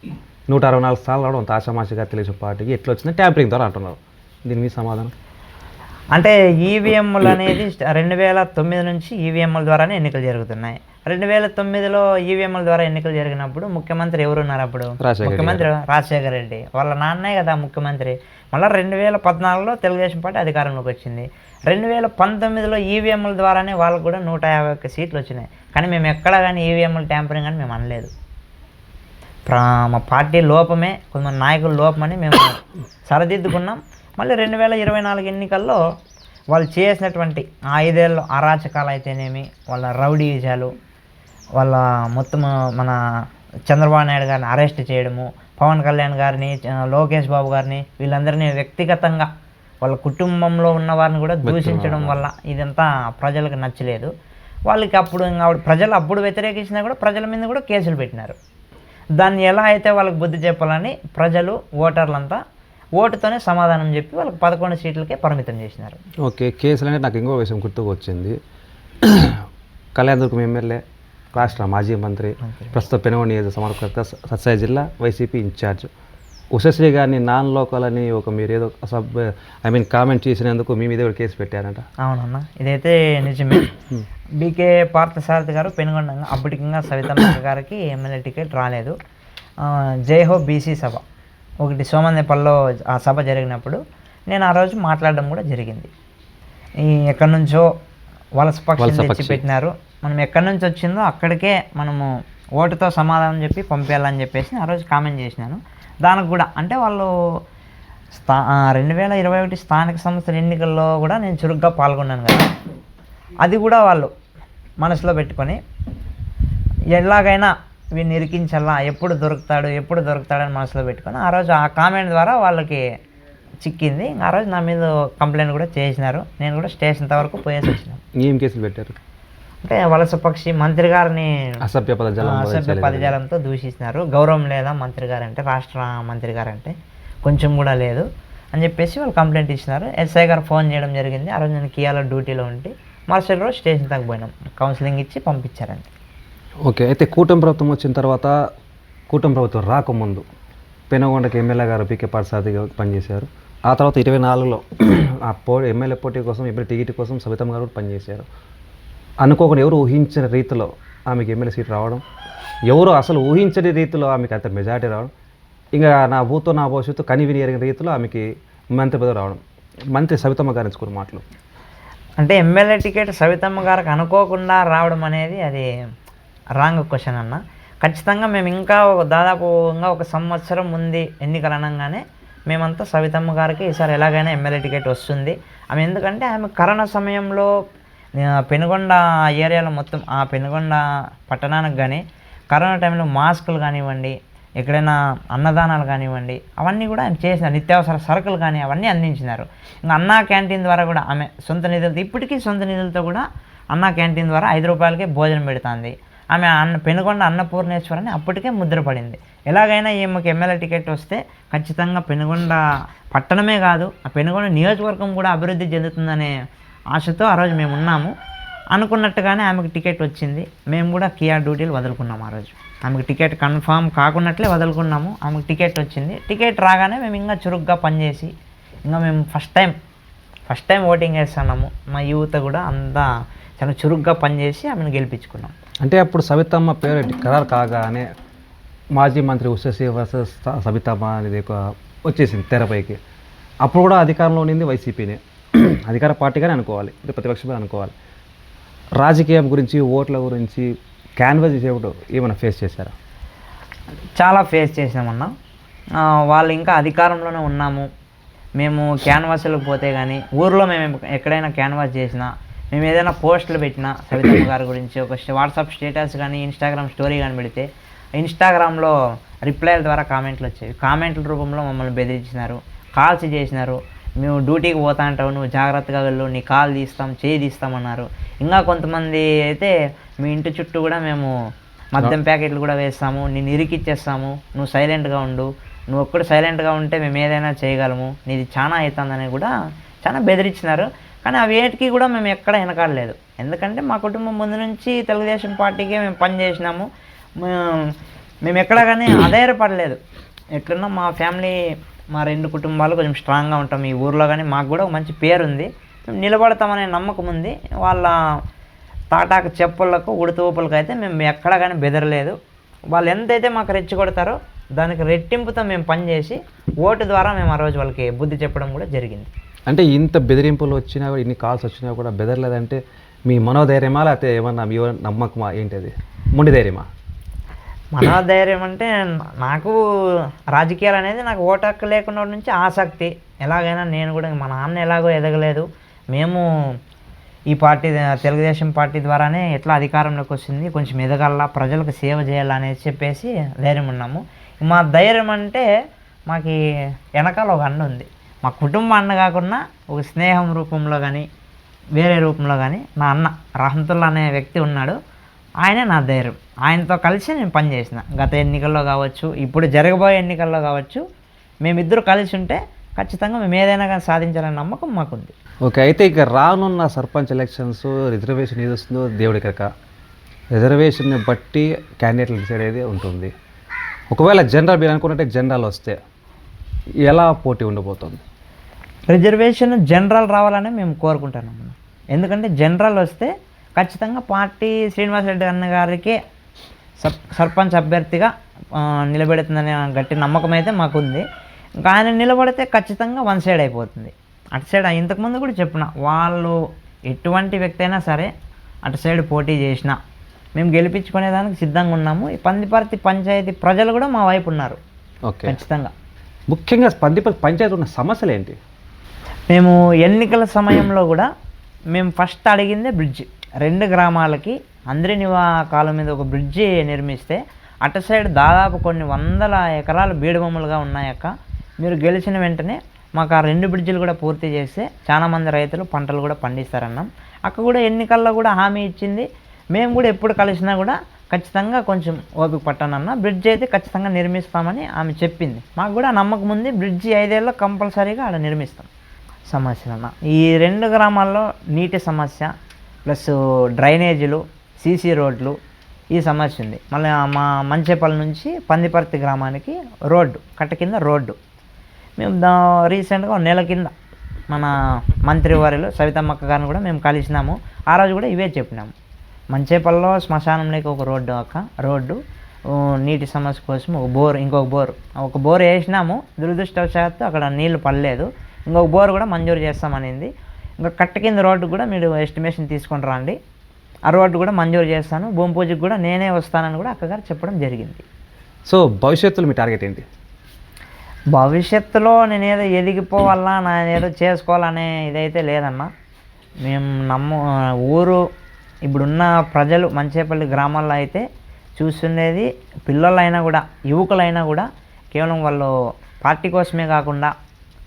164 స్థానాలు రావడం అంత ఆషామాషిగా తెలుగుదేశం పార్టీకి ఎట్లా వచ్చింది? ట్యాంపరింగ్ ద్వారా అంటున్నారు. దీని మీద సమాధానం అంటే ఈవీఎంలు అనేది 2009 నుంచి ఈవీఎంల ద్వారానే ఎన్నికలు జరుగుతున్నాయి. 2009లో ఈవీఎంల ద్వారా ఎన్నికలు జరిగినప్పుడు ముఖ్యమంత్రి ఎవరున్నారు? అప్పుడు ముఖ్యమంత్రి రాజశేఖర రెడ్డి, వాళ్ళ నాన్నే కదా ముఖ్యమంత్రి. మళ్ళీ 2014లో తెలుగుదేశం పార్టీ అధికారంలోకి వచ్చింది. 2019లో ఈవీఎంల ద్వారానే వాళ్ళకు కూడా 151 సీట్లు వచ్చినాయి. కానీ మేము ఎక్కడ కానీ ఈవీఎంలు ట్యాంపరింగ్ అని మేము అనలేదు. మా పార్టీ లోపమే, కొంతమంది నాయకుల లోపమని మేము సరిదిద్దుకున్నాం. మళ్ళీ 2024 ఎన్నికల్లో వాళ్ళు చేసినటువంటి 5 ఏళ్ళు అరాచకాలు అయితేనేమి, వాళ్ళ రౌడీజాలు, వాళ్ళ మొత్తం మన చంద్రబాబు నాయుడు గారిని అరెస్ట్ చేయడము, పవన్ కళ్యాణ్ గారిని, లోకేష్ బాబు గారిని, వీళ్ళందరినీ వ్యక్తిగతంగా వాళ్ళ కుటుంబంలో ఉన్న వారిని కూడా దూషించడం వల్ల ఇదంతా ప్రజలకు నచ్చలేదు. వాళ్ళకి అప్పుడు ప్రజలు అప్పుడు వ్యతిరేకించినా కూడా ప్రజల మీద కూడా కేసులు పెట్టినారు. దాన్ని ఎలా అయితే వాళ్ళకి బుద్ధి చెప్పాలని ప్రజలు ఓటర్లంతా ఓటుతోనే సమాధానం చెప్పి వాళ్ళకి 11 సీట్లకే పరిమితం చేసినారు. ఓకే. కేసులు అంటే నాకు ఇంకో విషయం గుర్తుకు వచ్చింది. కళ్యాణదుర్గం ఎమ్మెల్యే, రాష్ట్ర మాజీ మంత్రి, ప్రస్తుత పెనుగొండ నియోజక సమర్పకర్త, సత్సాయి జిల్లా వైసీపీ ఇన్ఛార్జ్ ఉషశ్రీ గారిని నాన్ లోకల్ అని మీరు ఏదో కామెంట్ చేసినందుకు మీ మీద కూడా కేసు పెట్టారంట. అవునన్న, ఇదైతే నిజమే. బీకే పార్థసారథి గారు పెనుగొండ, అప్పటికింగా సవితమ్మ గారికి ఎమ్మెల్యే టికెట్ రాలేదు. జైహో బీసీ సభ ఒకటి సోమనేపల్లో ఆ సభ జరిగినప్పుడు నేను ఆ రోజు మాట్లాడడం కూడా జరిగింది. ఎక్కడి నుంచో వలస పక్షులు తెచ్చి పెట్టినారు, మనం ఎక్కడి నుంచి వచ్చిందో అక్కడికే మనము ఓటుతో సమాధానం చెప్పి పంపించాలని చెప్పేసి ఆ రోజు కామెంట్ చేసినాను. దానికి కూడా అంటే వాళ్ళు 2021 స్థానిక సంస్థల ఎన్నికల్లో కూడా నేను చురుగ్గా పాల్గొన్నాను కదా, అది కూడా వాళ్ళు మనసులో పెట్టుకొని ఎలాగైనా వీడిని ఇరికించాలా, ఎప్పుడు దొరుకుతాడని మనసులో పెట్టుకొని ఆ రోజు ఆ కామెంట్ ద్వారా వాళ్ళకి చిక్కింది. ఆ రోజు నా మీద కంప్లైంట్ కూడా చేసినారు. నేను కూడా స్టేషన్ వరకు పోయేసి వచ్చినాను. ఏం కేసులు పెట్టారు అంటే వలస పక్షి మంత్రి గారిని అసభ్య పదజాలంతో దూషిస్తున్నారు. గౌరవం లేదా మంత్రి గారు అంటే, రాష్ట్ర మంత్రి గారు అంటే కొంచెం కూడా లేదు అని చెప్పేసి వాళ్ళు కంప్లైంట్ ఇచ్చినారు. ఎస్ఐ గారు ఫోన్ చేయడం జరిగింది. ఆ రోజు నేను కియాలో డ్యూటీలో ఉండి మరుసటి రోజు స్టేషన్ దాకా పోయినాం, కౌన్సిలింగ్ ఇచ్చి పంపించారండి. ఓకే. అయితే కూటమి ప్రభుత్వం వచ్చిన తర్వాత, కూటమి ప్రభుత్వం రాకముందు పెనుగొండకి ఎమ్మెల్యే గారు బీకే పార్థసారథి గారు పనిచేశారు. ఆ తర్వాత 24లో ఆ ఎమ్మెల్యే పోటీ కోసం ఎమ్మెల్యే టికెట్ కోసం సవితమ్మ గారు కూడా పనిచేశారు. అనుకోకుండా ఎవరు ఊహించిన రీతిలో ఆమెకి ఎమ్మెల్యే సీట్ రావడం, ఎవరు అసలు ఊహించని రీతిలో ఆమెకి అంత మెజారిటీ రావడం, ఇంకా నా భూతో నా భవిష్యత్తు కని విని ఎరిగిన రీతిలో ఆమెకి మంత్రి పదవి రావడం. మంత్రి సవితమ్మ గారు ఎంచుకున్న మాటలు అంటే ఎమ్మెల్యే టికెట్ సవితమ్మ గారికి అనుకోకుండా రావడం అనేది అది రాంగ్ క్వశ్చన్ అన్న. ఖచ్చితంగా మేము ఇంకా దాదాపు ఒక సంవత్సరం ముందు ఎన్నికలు అనగానే మేమంతా సవితమ్మ గారికి ఈసారి ఎలాగైనా ఎమ్మెల్యే టికెట్ వస్తుంది. ఆమె ఎందుకంటే ఆమె కరోనా సమయంలో పెనుగొండ ఏరియాలో మొత్తం ఆ పెనుగొండ పట్టణానికి కానీ కరోనా టైంలో మాస్కులు కానివ్వండి, ఎక్కడైనా అన్నదానాలు కానివ్వండి, అవన్నీ కూడా ఆయన చేసిన నిత్యావసర సరుకులు కానీ అవన్నీ అందించినారు. ఇంకా అన్నా క్యాంటీన్ ద్వారా కూడా ఆమె సొంత నిధులతో, ఇప్పటికీ సొంత నిధులతో కూడా అన్నా క్యాంటీన్ ద్వారా 5 రూపాయలకే భోజనం పెడుతుంది. ఆమె పెనుగొండ అన్నపూర్ణేశ్వరని అప్పటికే ముద్రపడింది. ఎలాగైనా ఈమెకి ఎమ్మెల్యే టికెట్ వస్తే ఖచ్చితంగా పెనుగొండ పట్టణమే కాదు, ఆ పెనుగొండ నియోజకవర్గం కూడా అభివృద్ధి చెందుతుందనే ఆశతో ఆ రోజు మేము ఉన్నాము. అనుకున్నట్టుగానే ఆమెకు టికెట్ వచ్చింది. మేము కూడా కియా డ్యూటీలు వదులుకున్నాము. ఆ రోజు ఆమెకు టికెట్ కన్ఫామ్ కాకున్నట్లే వదులుకున్నాము. ఆమెకు టికెట్ వచ్చింది. టికెట్ రాగానే మేము ఇంకా చురుగ్గా పనిచేసి ఇంకా మేము ఫస్ట్ టైం ఓటింగ్ వేస్తున్నాము. మా యూత్ కూడా అంతా చాలా చురుగ్గా పనిచేసి ఆమెను గెలిపించుకున్నాం. అంటే అప్పుడు సవితమ్మ పేరు ఖరారు కాగానే మాజీ మంత్రి ఉషశ్రీ వర్సెస్ సవితమ్మ అనేది వచ్చేసింది తెరపైకి. అప్పుడు కూడా అధికారంలో ఉండింది వైసీపీనే, అధికార పార్టీగానే అనుకోవాలి, ప్రతిపక్షమే అనుకోవాలి. రాజకీయం గురించి, ఓట్ల గురించి క్యాన్వాస్ చేసేప్పుడు ఏమైనా ఫేస్ చేశారా? చాలా ఫేస్ చేసామన్నా. వాళ్ళు ఇంకా అధికారంలోనే ఉన్నాము. మేము క్యాన్వాస్లకు పోతే కానీ, ఊర్లో మేము ఎక్కడైనా క్యాన్వాస్ చేసినా, మేము ఏదైనా పోస్టులు పెట్టినా సవితమ్మ గారి గురించి ఒక వాట్సాప్ స్టేటస్ కానీ ఇన్స్టాగ్రామ్ స్టోరీ కానీ పెడితే ఇన్స్టాగ్రామ్లో రిప్లైల ద్వారా కామెంట్లు వచ్చేవి. కామెంట్ల రూపంలో మమ్మల్ని బెదిరించినారు, కాల్స్ చేసినారు. మేము డ్యూటీకి పోతా అంటావు, నువ్వు జాగ్రత్తగా వెళ్ళు, నీ కాల్ తీస్తాం, చేయి తీస్తామన్నారు. ఇంకా కొంతమంది అయితే మీ ఇంటి చుట్టూ కూడా మేము మద్యం ప్యాకెట్లు కూడా వేస్తాము, నేను ఇరికిచ్చేస్తాము, నువ్వు సైలెంట్గా ఉండు, నువ్వు ఒక్కడు సైలెంట్గా ఉంటే మేము ఏదైనా చేయగలము, నీది చాలా అవుతుందని కూడా చాలా బెదిరించినారు. కానీ ఆ వేటికి కూడా మేము ఎక్కడ వెనకాడలేదు. ఎందుకంటే మా కుటుంబం ముందు నుంచి తెలుగుదేశం పార్టీకే మేము పనిచేసినాము. మేము ఎక్కడ కానీ అధైర్యపడలేదు. ఎట్లన్నా మా ఫ్యామిలీ, మా 2 కుటుంబాలు కొంచెం స్ట్రాంగ్గా ఉంటాం ఈ ఊర్లో. కానీ మాకు కూడా ఒక మంచి పేరు ఉంది, మేము నిలబడతామనే నమ్మకం ఉంది. వాళ్ళ తాటాకు చెప్పులకు ఉడతూపులకు అయితే మేము ఎక్కడ కానీ బెదరలేదు. వాళ్ళు ఎంతైతే మాకు రెచ్చగొడతారో దానికి రెట్టింపుతో మేము పనిచేసి ఓటు ద్వారా మేము ఆ రోజు వాళ్ళకి బుద్ధి చెప్పడం కూడా జరిగింది. అంటే ఇంత బెదిరింపులు వచ్చినా కూడా, ఇన్ని కాల్స్ వచ్చినా కూడా బెదరలేదంటే మీ మనోధైర్యమా లేకపోతే ఏమన్నా మీ నమ్మకమా, ఏంటది మొండి ధైర్యమా? మనోధైర్యం అంటే నాకు రాజకీయాలు అనేది నాకు ఓటు హక్కు లేకుండా నుంచి ఆసక్తి. ఎలాగైనా నేను కూడా మా నాన్న ఎలాగో ఎదగలేదు, మేము ఈ పార్టీ తెలుగుదేశం పార్టీ ద్వారానే ఎట్లా అధికారంలోకి వచ్చింది, కొంచెం ఎదగాల, ప్రజలకు సేవ చేయాలనేసి చెప్పేసి ధైర్యం ఉన్నాము. మా ధైర్యం అంటే మాకు వెనకాల ఒక అన్న ఉంది. మా కుటుంబ అన్న కాకుండా ఒక స్నేహం రూపంలో కానీ వేరే రూపంలో కానీ నా అన్న రహంతుల్లా అనే వ్యక్తి ఉన్నాడు. ఆయనే నా ధైర్యం. ఆయనతో కలిసి నేను పనిచేసిన గత ఎన్నికల్లో కావచ్చు, ఇప్పుడు జరగబోయే ఎన్నికల్లో కావచ్చు, మేమిద్దరు కలిసి ఉంటే ఖచ్చితంగా మేము ఏదైనా కానీ సాధించాలనే నమ్మకం మాకుంది. ఓకే, అయితే ఇక రానున్న సర్పంచ్ ఎలక్షన్స్ రిజర్వేషన్ ఏది వస్తుందో దేవుడి కనుక రిజర్వేషన్ని బట్టి క్యాండిడేట్లు డిసైడ్ అయితే ఉంటుంది. ఒకవేళ జనరల్ మీరు అనుకున్నట్టే జనరల్ వస్తే ఎలా పోటీ ఉండబోతుంది? రిజర్వేషన్ జనరల్ రావాలని మేము కోరుకుంటున్నాము. ఎందుకంటే జనరల్ వస్తే ఖచ్చితంగా పార్టీ శ్రీనివాసరెడ్డి అన్న గారికి సర్పంచ్ అభ్యర్థిగా నిలబెడుతుందనే గట్టి నమ్మకం అయితే మాకుంది. ఇంకా ఆయన నిలబడితే ఖచ్చితంగా వన్ సైడ్ అయిపోతుంది. అటు సైడ్ ఇంతకుముందు కూడా చెప్పిన వాళ్ళు ఎటువంటి వ్యక్తి అయినా సరే అటు సైడ్ పోటీ చేసినా మేము గెలిపించుకునేదానికి సిద్ధంగా ఉన్నాము. ఈ పందిపర్తి పంచాయతీ ప్రజలు కూడా మా వైపు ఉన్నారు. ఓకే, ఖచ్చితంగా. ముఖ్యంగా పందిపర్తి పంచాయతీ ఉన్న సమస్యలు ఏంటి? మేము ఎన్నికల సమయంలో కూడా మేము ఫస్ట్ అడిగిందే బ్రిడ్జి. 2 గ్రామాలకి అందరి కాలం మీద ఒక బ్రిడ్జి నిర్మిస్తే అటు సైడ్ దాదాపు కొన్ని వందల ఎకరాలు బీడుభూములుగా ఉన్నాయక్క, మీరు గెలిచిన వెంటనే మాకు ఆ 2 బ్రిడ్జిలు కూడా పూర్తి చేస్తే చాలామంది రైతులు పంటలు కూడా పండిస్తారన్నాం. అక్కడ కూడా ఎన్నికల్లో కూడా హామీ ఇచ్చింది. మేము కూడా ఎప్పుడు కలిసినా కూడా ఖచ్చితంగా కొంచెం ఓపిక పట్టానన్న, బ్రిడ్జ్ అయితే ఖచ్చితంగా నిర్మిస్తామని ఆమె చెప్పింది. మాకు కూడా నమ్మకం ఉంది, బ్రిడ్జి 5 ఏళ్ళలో కంపల్సరీగా ఆడ నిర్మిస్తాం. సమస్యలన్న ఈ 2 గ్రామాల్లో నీటి సమస్య ప్లస్ డ్రైనేజీలు, సీసీ రోడ్లు, ఈ సమస్య ఉంది. మళ్ళీ మా మంచేపల్లి నుంచి పందిపర్తి గ్రామానికి రోడ్డు, కట్ట కింద రోడ్డు, మేము రీసెంట్గా నెల కింద మన మంత్రివర్యులు సవితమ్మక్క గారిని కూడా మేము కలిసినాము. ఆ రోజు కూడా ఇవే చెప్పినాము. మంచేపల్లిలో శ్మశానంలోకి ఒక రోడ్డు రోడ్డు నీటి సమస్య కోసం ఇంకొక బోర్ వేసినాము. దురదృష్టవశాత్తు అక్కడ నీళ్లు పడలేదు. ఇంకొక బోర్ కూడా మంజూరు చేస్తామనింది. ఇంకా కట్ట కింద రోడ్డు కూడా మీరు ఎస్టిమేషన్ తీసుకొని రండి, ఆ రోడ్డు కూడా మంజూరు చేస్తాను, భూమి పూజకు కూడా నేనే వస్తానని కూడా అక్కగారు చెప్పడం జరిగింది. సో భవిష్యత్తులో మీ టార్గెట్ ఏంటి? భవిష్యత్తులో నేనేదో ఎదిగిపోవాలా, నేనేదో చేసుకోవాలనే ఇదైతే లేదన్నా. మేము ఊరు ఇప్పుడున్న ప్రజలు మంచేపల్లి గ్రామాల్లో అయితే చూస్తుండేది, పిల్లలైనా కూడా యువకులైనా కూడా కేవలం వాళ్ళు పార్టీ కోసమే కాకుండా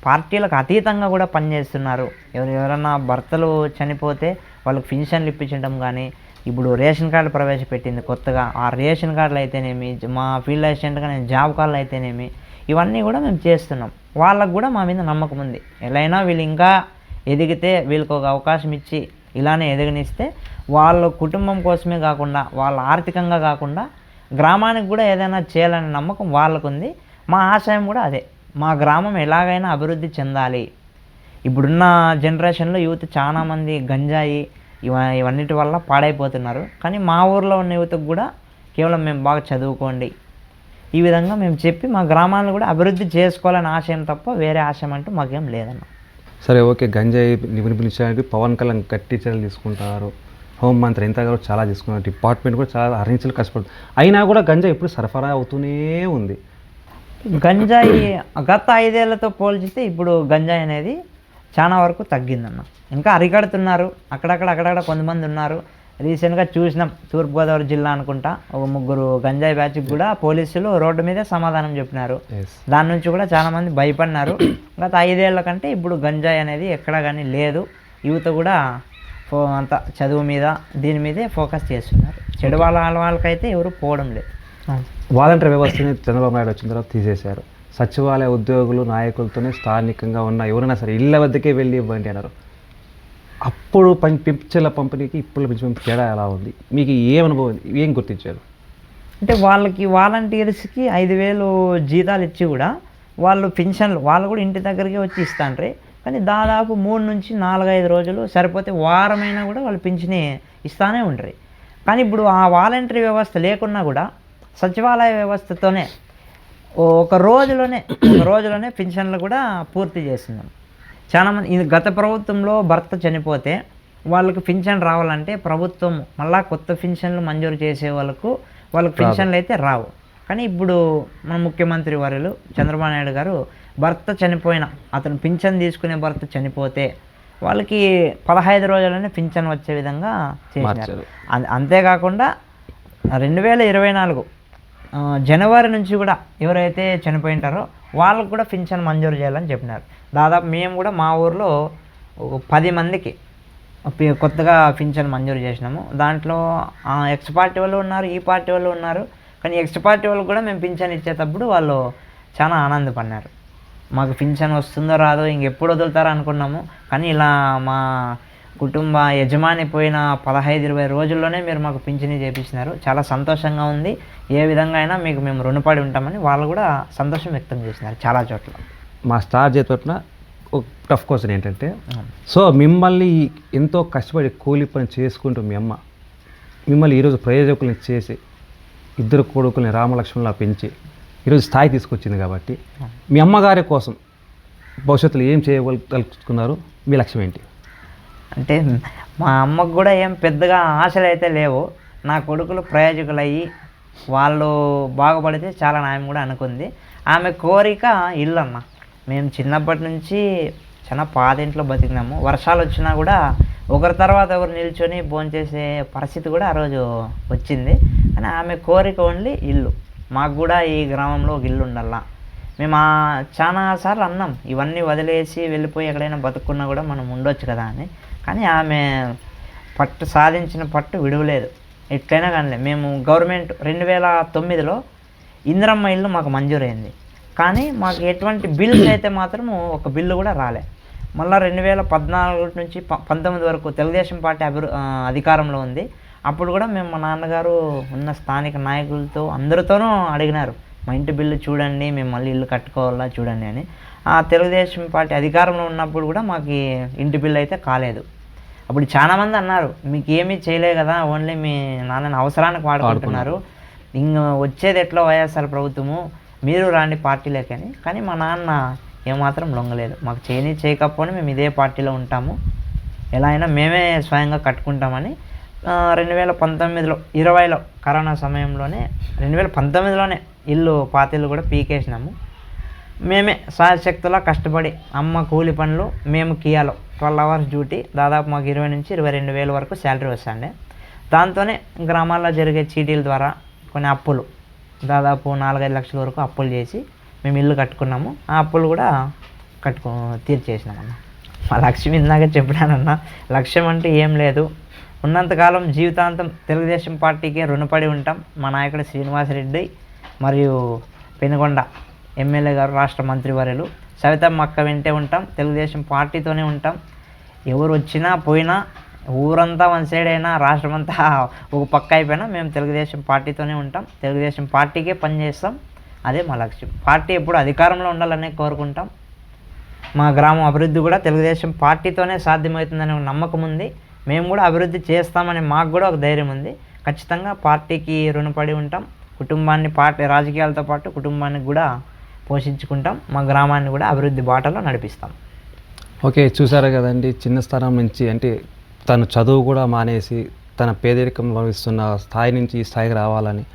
పార్టీలకు అతీతంగా కూడా పనిచేస్తున్నారు. ఎవరైనా భర్తలు చనిపోతే వాళ్ళకి పెన్షన్లు ఇప్పించడం కానీ, ఇప్పుడు రేషన్ కార్డు ప్రవేశపెట్టింది కొత్తగా, ఆ రేషన్ కార్డులు అయితేనేమి, మా ఫీల్డ్ అసిస్టెంట్గా నేను జాబ్ కార్డులు అయితేనేమి, ఇవన్నీ కూడా మేము చేస్తున్నాం. వాళ్ళకు కూడా మా మీద నమ్మకం ఉంది. ఎలా అయినా వీళ్ళు ఇంకా ఎదిగితే వీళ్ళకి ఒక అవకాశం ఇచ్చి ఇలానే ఎదగనిస్తే వాళ్ళ కుటుంబం కోసమే కాకుండా, వాళ్ళ ఆర్థికంగా కాకుండా గ్రామానికి కూడా ఏదైనా చేయాలనే నమ్మకం వాళ్ళకు ఉంది. మా ఆశయం కూడా అదే, మా గ్రామం ఎలాగైనా అభివృద్ధి చెందాలి. ఇప్పుడున్న జనరేషన్లో యూత్ చాలామంది గంజాయి ఇవన్నిటి వల్ల పాడైపోతున్నారు. కానీ మా ఊర్లో ఉన్న యువతకు కూడా కేవలం మేము బాగా చదువుకోండి, ఈ విధంగా మేము చెప్పి మా గ్రామాలను కూడా అభివృద్ధి చేసుకోవాలని ఆశయం తప్ప వేరే ఆశయం అంటూ మాకేం లేదన్న. సరే, ఓకే. గంజాయి నిర్మించడానికి పవన్ కళ్యాణ్ గట్టి చర్యలు తీసుకుంటారు, హోంమంత్రి ఎంత గారు చాలా తీసుకున్నారు, డిపార్ట్మెంట్ కూడా చాలా అహింసలు కష్టపడుతుంది. అయినా కూడా గంజాయి ఎప్పుడు సరఫరా అవుతూనే ఉంది. గంజాయి గత 5 ఏళ్లతో పోల్చితే ఇప్పుడు గంజాయి అనేది చాలా వరకు తగ్గిందన్న. ఇంకా అరికడుతున్నారు, అక్కడక్కడ కొంతమంది ఉన్నారు. రీసెంట్గా చూసినాం, తూర్పుగోదావరి జిల్లా అనుకుంటా, ఒక 3 గంజాయి బ్యాచ్కి కూడా పోలీసులు రోడ్డు మీదే సమాధానం చెప్పినారు. దాని నుంచి కూడా చాలామంది భయపడినారు. గత 5 ఏళ్ల కంటే ఇప్పుడు గంజాయి అనేది ఎక్కడా కానీ లేదు. యువత కూడా అంతా చదువు మీద దీని మీదే ఫోకస్ చేస్తున్నారు. చెడు వాళ్ళకైతే ఎవరు పోవడం లేదు. వాలంటీర్ వ్యవస్థని చంద్రబాబు నాయుడు వచ్చిన తర్వాత తీసేశారు. సచివాలయ ఉద్యోగులు నాయకులతోనే స్థానికంగా ఉన్న ఎవరైనా సరే ఇళ్ళ వద్దకే వెళ్ళి ఇవ్వండి అన్నారు. అప్పుడు పింఛన్ల పంపిణీకి ఇప్పుడు పింఛన్ తేడా ఎలా ఉంది? మీకు ఏమనుభవం, ఏం గుర్తించారు? అంటే వాళ్ళకి వాలంటీర్స్కి 5,000 జీతాలు ఇచ్చి కూడా వాళ్ళు పింఛన్లు వాళ్ళు కూడా ఇంటి దగ్గరికి వచ్చి ఇస్తాండ్రి. కానీ దాదాపు 3 నుంచి 4-5 రోజులు సరిపోతే వారమైనా కూడా వాళ్ళు పింఛని ఇస్తానే ఉంటారు. కానీ ఇప్పుడు ఆ వాలంటరీ వ్యవస్థ లేకున్నా కూడా సచివాలయ వ్యవస్థతోనే ఒక రోజులోనే పింఛన్లు కూడా పూర్తి చేస్తున్నాం. చాలామంది ఇది గత ప్రభుత్వంలో భర్త చనిపోతే వాళ్ళకి పింఛన్ రావాలంటే ప్రభుత్వం మళ్ళా కొత్త పింఛన్లు మంజూరు చేసే వాళ్ళకు పింఛన్లు అయితే రావు. కానీ ఇప్పుడు మన ముఖ్యమంత్రి వర్యులు చంద్రబాబు నాయుడు గారు భర్త చనిపోయిన అతను పింఛన్ తీసుకునే భర్త చనిపోతే వాళ్ళకి 15 రోజుల్లోనే పింఛన్ వచ్చే విధంగా చేశారు. అంతేకాకుండా 2024 జనవరి నుంచి కూడా ఎవరైతే చనిపోయింటారో వాళ్ళకు కూడా పింఛన్ మంజూరు చేయాలని చెప్పినారు. దాదాపు మేము కూడా మా ఊర్లో 10 మందికి కొత్తగా పింఛన్ మంజూరు చేసినాము. దాంట్లో ఎక్స్ పార్టీ వాళ్ళు ఉన్నారు, ఈ పార్టీ వాళ్ళు ఉన్నారు. కానీ ఎక్స్ పార్టీ వాళ్ళు కూడా మేము పింఛన్ ఇచ్చేటప్పుడు వాళ్ళు చాలా ఆనందపడినారు. మాకు పింఛన్ వస్తుందో రాదో ఇంకెప్పుడు వదులుతారో అనుకున్నాము. కానీ ఇలా మా కుటుంబ యజమాని పోయిన 15-20 రోజుల్లోనే మీరు మాకు పింఛని చేపించినారు, చాలా సంతోషంగా ఉంది, ఏ విధంగా అయినా మీకు మేము రుణపడి ఉంటామని వాళ్ళు కూడా సంతోషం వ్యక్తం చేసినారు చాలా చోట్ల. మా స్టార్ చేతున్న ఒక టఫ్ క్వశ్చన్ ఏంటంటే, సో మిమ్మల్ని ఎంతో కష్టపడి కూలి పని చేసుకుంటూ మీ అమ్మ మిమ్మల్ని ఈరోజు ప్రయోజకుల్ని చేసి 2 కొడుకుల్ని రామలక్ష్మణులా పెంచి ఈరోజు స్థాయి తీసుకొచ్చింది కాబట్టి మీ అమ్మగారి కోసం భవిష్యత్తులో ఏం చేయగలుగుతున్నారు? మీ లక్ష్యం ఏంటి? అంటే మా అమ్మకు కూడా ఏం పెద్దగా ఆశలు అయితే లేవు. నా కొడుకులు ప్రయోజకులయ్యి వాళ్ళు బాగుపడితే చాలా న్యాయం కూడా అనుకుంది. ఆమె కోరిక ఇల్లు అన్న. మేము చిన్నప్పటి నుంచి చాలా పాతింట్లో బతికినాము. వర్షాలు వచ్చినా కూడా ఒకరి తర్వాత ఒకరు నిల్చొని భోంచేసే పరిస్థితి కూడా ఆ రోజు వచ్చింది. కానీ ఆమె కోరిక ఓన్లీ ఇల్లు. మాకు కూడా ఈ గ్రామంలో ఒక ఇల్లు ఉండాలా. మేము చాలాసార్లు అన్నాం, ఇవన్నీ వదిలేసి వెళ్ళిపోయి ఎక్కడైనా బతుకున్నా కూడా మనం ఉండొచ్చు కదా అని. కానీ ఆమె సాధించిన పట్టు విడవలేదు. ఎట్లయినా కానీ మేము గవర్నమెంట్ 2009లో ఇందిరమ్మ ఇల్లు మాకు మంజూరైంది. కానీ మాకు ఎటువంటి బిల్స్ అయితే మాత్రము ఒక బిల్లు కూడా రాలే. మళ్ళీ 2014 నుంచి 19 వరకు తెలుగుదేశం పార్టీ అధికారంలో ఉంది. అప్పుడు కూడా మేము మా నాన్నగారు ఉన్న స్థానిక నాయకులతో అందరితోనూ అడిగినారు, మా ఇంటి బిల్లు చూడండి, మేము మళ్ళీ ఇల్లు కట్టుకోవాలా చూడండి అని. ఆ తెలుగుదేశం పార్టీ అధికారంలో ఉన్నప్పుడు కూడా మాకు ఇంటి బిల్లు అయితే కాలేదు. అప్పుడు చాలామంది అన్నారు, మీకు ఏమీ చేయలే కదా, ఓన్లీ మీ నాన్నని అవసరానికి వాడుకుంటున్నారు, ఇంక వచ్చేది ఎట్లా వైఎస్ఆర్ ప్రభుత్వము, మీరు రాండి పార్టీలోకని. కానీ మా నాన్న ఏమాత్రం లొంగలేదు. మాకు చేయకపోయినా మేము ఇదే పార్టీలో ఉంటాము, ఎలా అయినా మేమే స్వయంగా కట్టుకుంటామని 2019లో 20లో కరోనా సమయంలోనే 2019లోనే పాత ఇల్లు కూడా పీకేసినాము. మేమే సాయశక్తులా కష్టపడి అమ్మ కూలి పనులు, మేము కియాలో 12 hours డ్యూటీ, దాదాపు మాకు 20 నుంచి 22,000 వరకు శాలరీ వస్తుండే. దాంతోనే గ్రామాల్లో జరిగే చీటీల ద్వారా కొన్ని అప్పులు, దాదాపు 4-5 లక్షల వరకు అప్పులు చేసి మేము ఇల్లు కట్టుకున్నాము. ఆ అప్పులు కూడా తీర్చేసినామన్న. మా లక్ష్యం ఇందాక చెప్పినానన్న, లక్ష్యం అంటే ఏం లేదు, ఉన్నంతకాలం జీవితాంతం తెలుగుదేశం పార్టీకి రుణపడి ఉంటాం. మా నాయకుడు శ్రీనివాసరెడ్డి మరియు పెనుగొండ ఎమ్మెల్యే గారు, రాష్ట్ర మంత్రివర్యులు సవితమ్మ అక్క వెంటే ఉంటాం, తెలుగుదేశం పార్టీతోనే ఉంటాం. ఎవరు వచ్చినా పోయినా, ఊరంతా వన్ సైడ్ అయినా, రాష్ట్రం అంతా ఒక పక్క అయిపోయినా మేము తెలుగుదేశం పార్టీతోనే ఉంటాం, తెలుగుదేశం పార్టీకే పనిచేస్తాం. అదే మా లక్ష్యం. పార్టీ ఎప్పుడు అధికారంలో ఉండాలనే కోరుకుంటాం. మా గ్రామం అభివృద్ధి కూడా తెలుగుదేశం పార్టీతోనే సాధ్యమవుతుందనే ఒక నమ్మకం ఉంది. మేము కూడా అభివృద్ధి చేస్తామని మాకు కూడా ఒక ధైర్యం ఉంది. ఖచ్చితంగా పార్టీకి రుణపడి ఉంటాం. కుటుంబాన్ని, పార్టీ రాజకీయాలతో పాటు కుటుంబాన్ని కూడా పోషించుకుంటాం. మా గ్రామాన్ని కూడా అభివృద్ధి బాటలో నడిపిస్తాం. ఓకే, చూసారా కదండి, చిన్న స్థానం నుంచి అంటే తను చదువు కూడా మానేసి తన పేదరికం భావిస్తున్న స్థాయి నుంచి ఈ స్థాయికి రావాలని,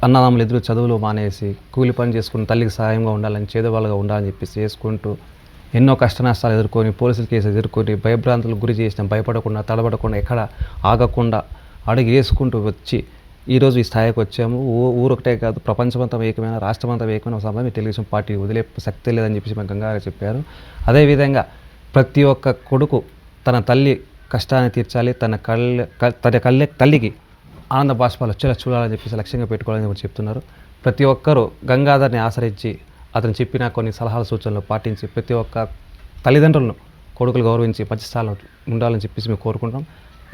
అన్నదమ్ములు ఎదురు చదువులు మానేసి కూలి పని చేసుకుని తల్లికి సహాయంగా ఉండాలని, చేదవాళ్ళగా ఉండాలని చెప్పేసి చేసుకుంటూ ఎన్నో కష్ట నష్టాలు ఎదుర్కొని, పోలీసుల కేసు ఎదుర్కొని, భయభ్రాంతులకు గురి చేసిన, భయపడకుండా, తడబడకుండా, ఎక్కడ ఆగకుండా అడుగు వేసుకుంటూ వచ్చి ఈరోజు ఈ స్థాయికి వచ్చాము. ఊరొకటే కాదు, ప్రపంచమంతా ఏకమైన, రాష్ట్రమంతా ఏకమైన ఒక సమయం తెలుగుదేశం పార్టీ వదిలే శక్తి లేదని చెప్పేసి మా గంగారావు చెప్పారు. అదేవిధంగా ప్రతి ఒక్క కొడుకు తన తల్లి కష్టాన్ని తీర్చాలి, తల్లికి ఆనంద బాష్పాలు వచ్చేలా చూడాలని చెప్పేసి లక్ష్యంగా పెట్టుకోవాలని కూడా చెప్తున్నారు. ప్రతి ఒక్కరూ గంగాధర్ని ఆశ్రయించి అతను చెప్పిన కొన్ని సలహాలు సూచనలు పాటించి ప్రతి ఒక్క తల్లిదండ్రులను కొడుకులు గౌరవించి మంచి స్థానంలో ఉండాలని చెప్పేసి మేము కోరుకుంటాం.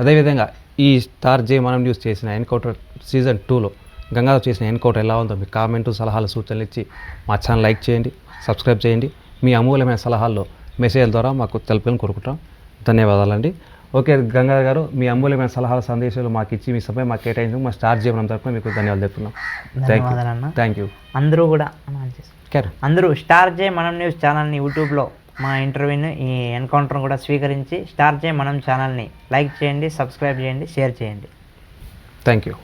అదేవిధంగా ఈ స్టార్ జే మనం న్యూస్ చేసిన ఎన్కౌంటర్ సీజన్ 2లో గంగాధర్ చేసిన ఎన్కౌంటర్ ఎలా ఉందో మీ కామెంటు, సలహాలు, సూచనలు ఇచ్చి మా ఛానల్ లైక్ చేయండి, సబ్స్క్రైబ్ చేయండి. మీ అమూల్యమైన సలహాల్లో మెసేజ్ల ద్వారా మాకు తెలపాలని కోరుకుంటాం. ధన్యవాదాలండి. ఓకే గంగాధర్ గారు, మీ అమూల్యమైన సలహాలు, సందేశాలు మాకు ఇచ్చి మీ సమయం మాకు కేటాయించి మా స్టార్ జే మనం తరపున మీకు ధన్యవాదాలు చెప్తున్నాం. Thank you. అందరూ కూడా అందరూ స్టార్ జే మనం న్యూస్ ఛానల్ని యూట్యూబ్లో మా ఇంటర్వ్యూని, ఈ ఎన్కౌంటర్ను కూడా స్వీకరించి స్టార్ జే మనం ఛానల్ని లైక్ చేయండి, సబ్స్క్రైబ్ చేయండి, షేర్ చేయండి. Thank you.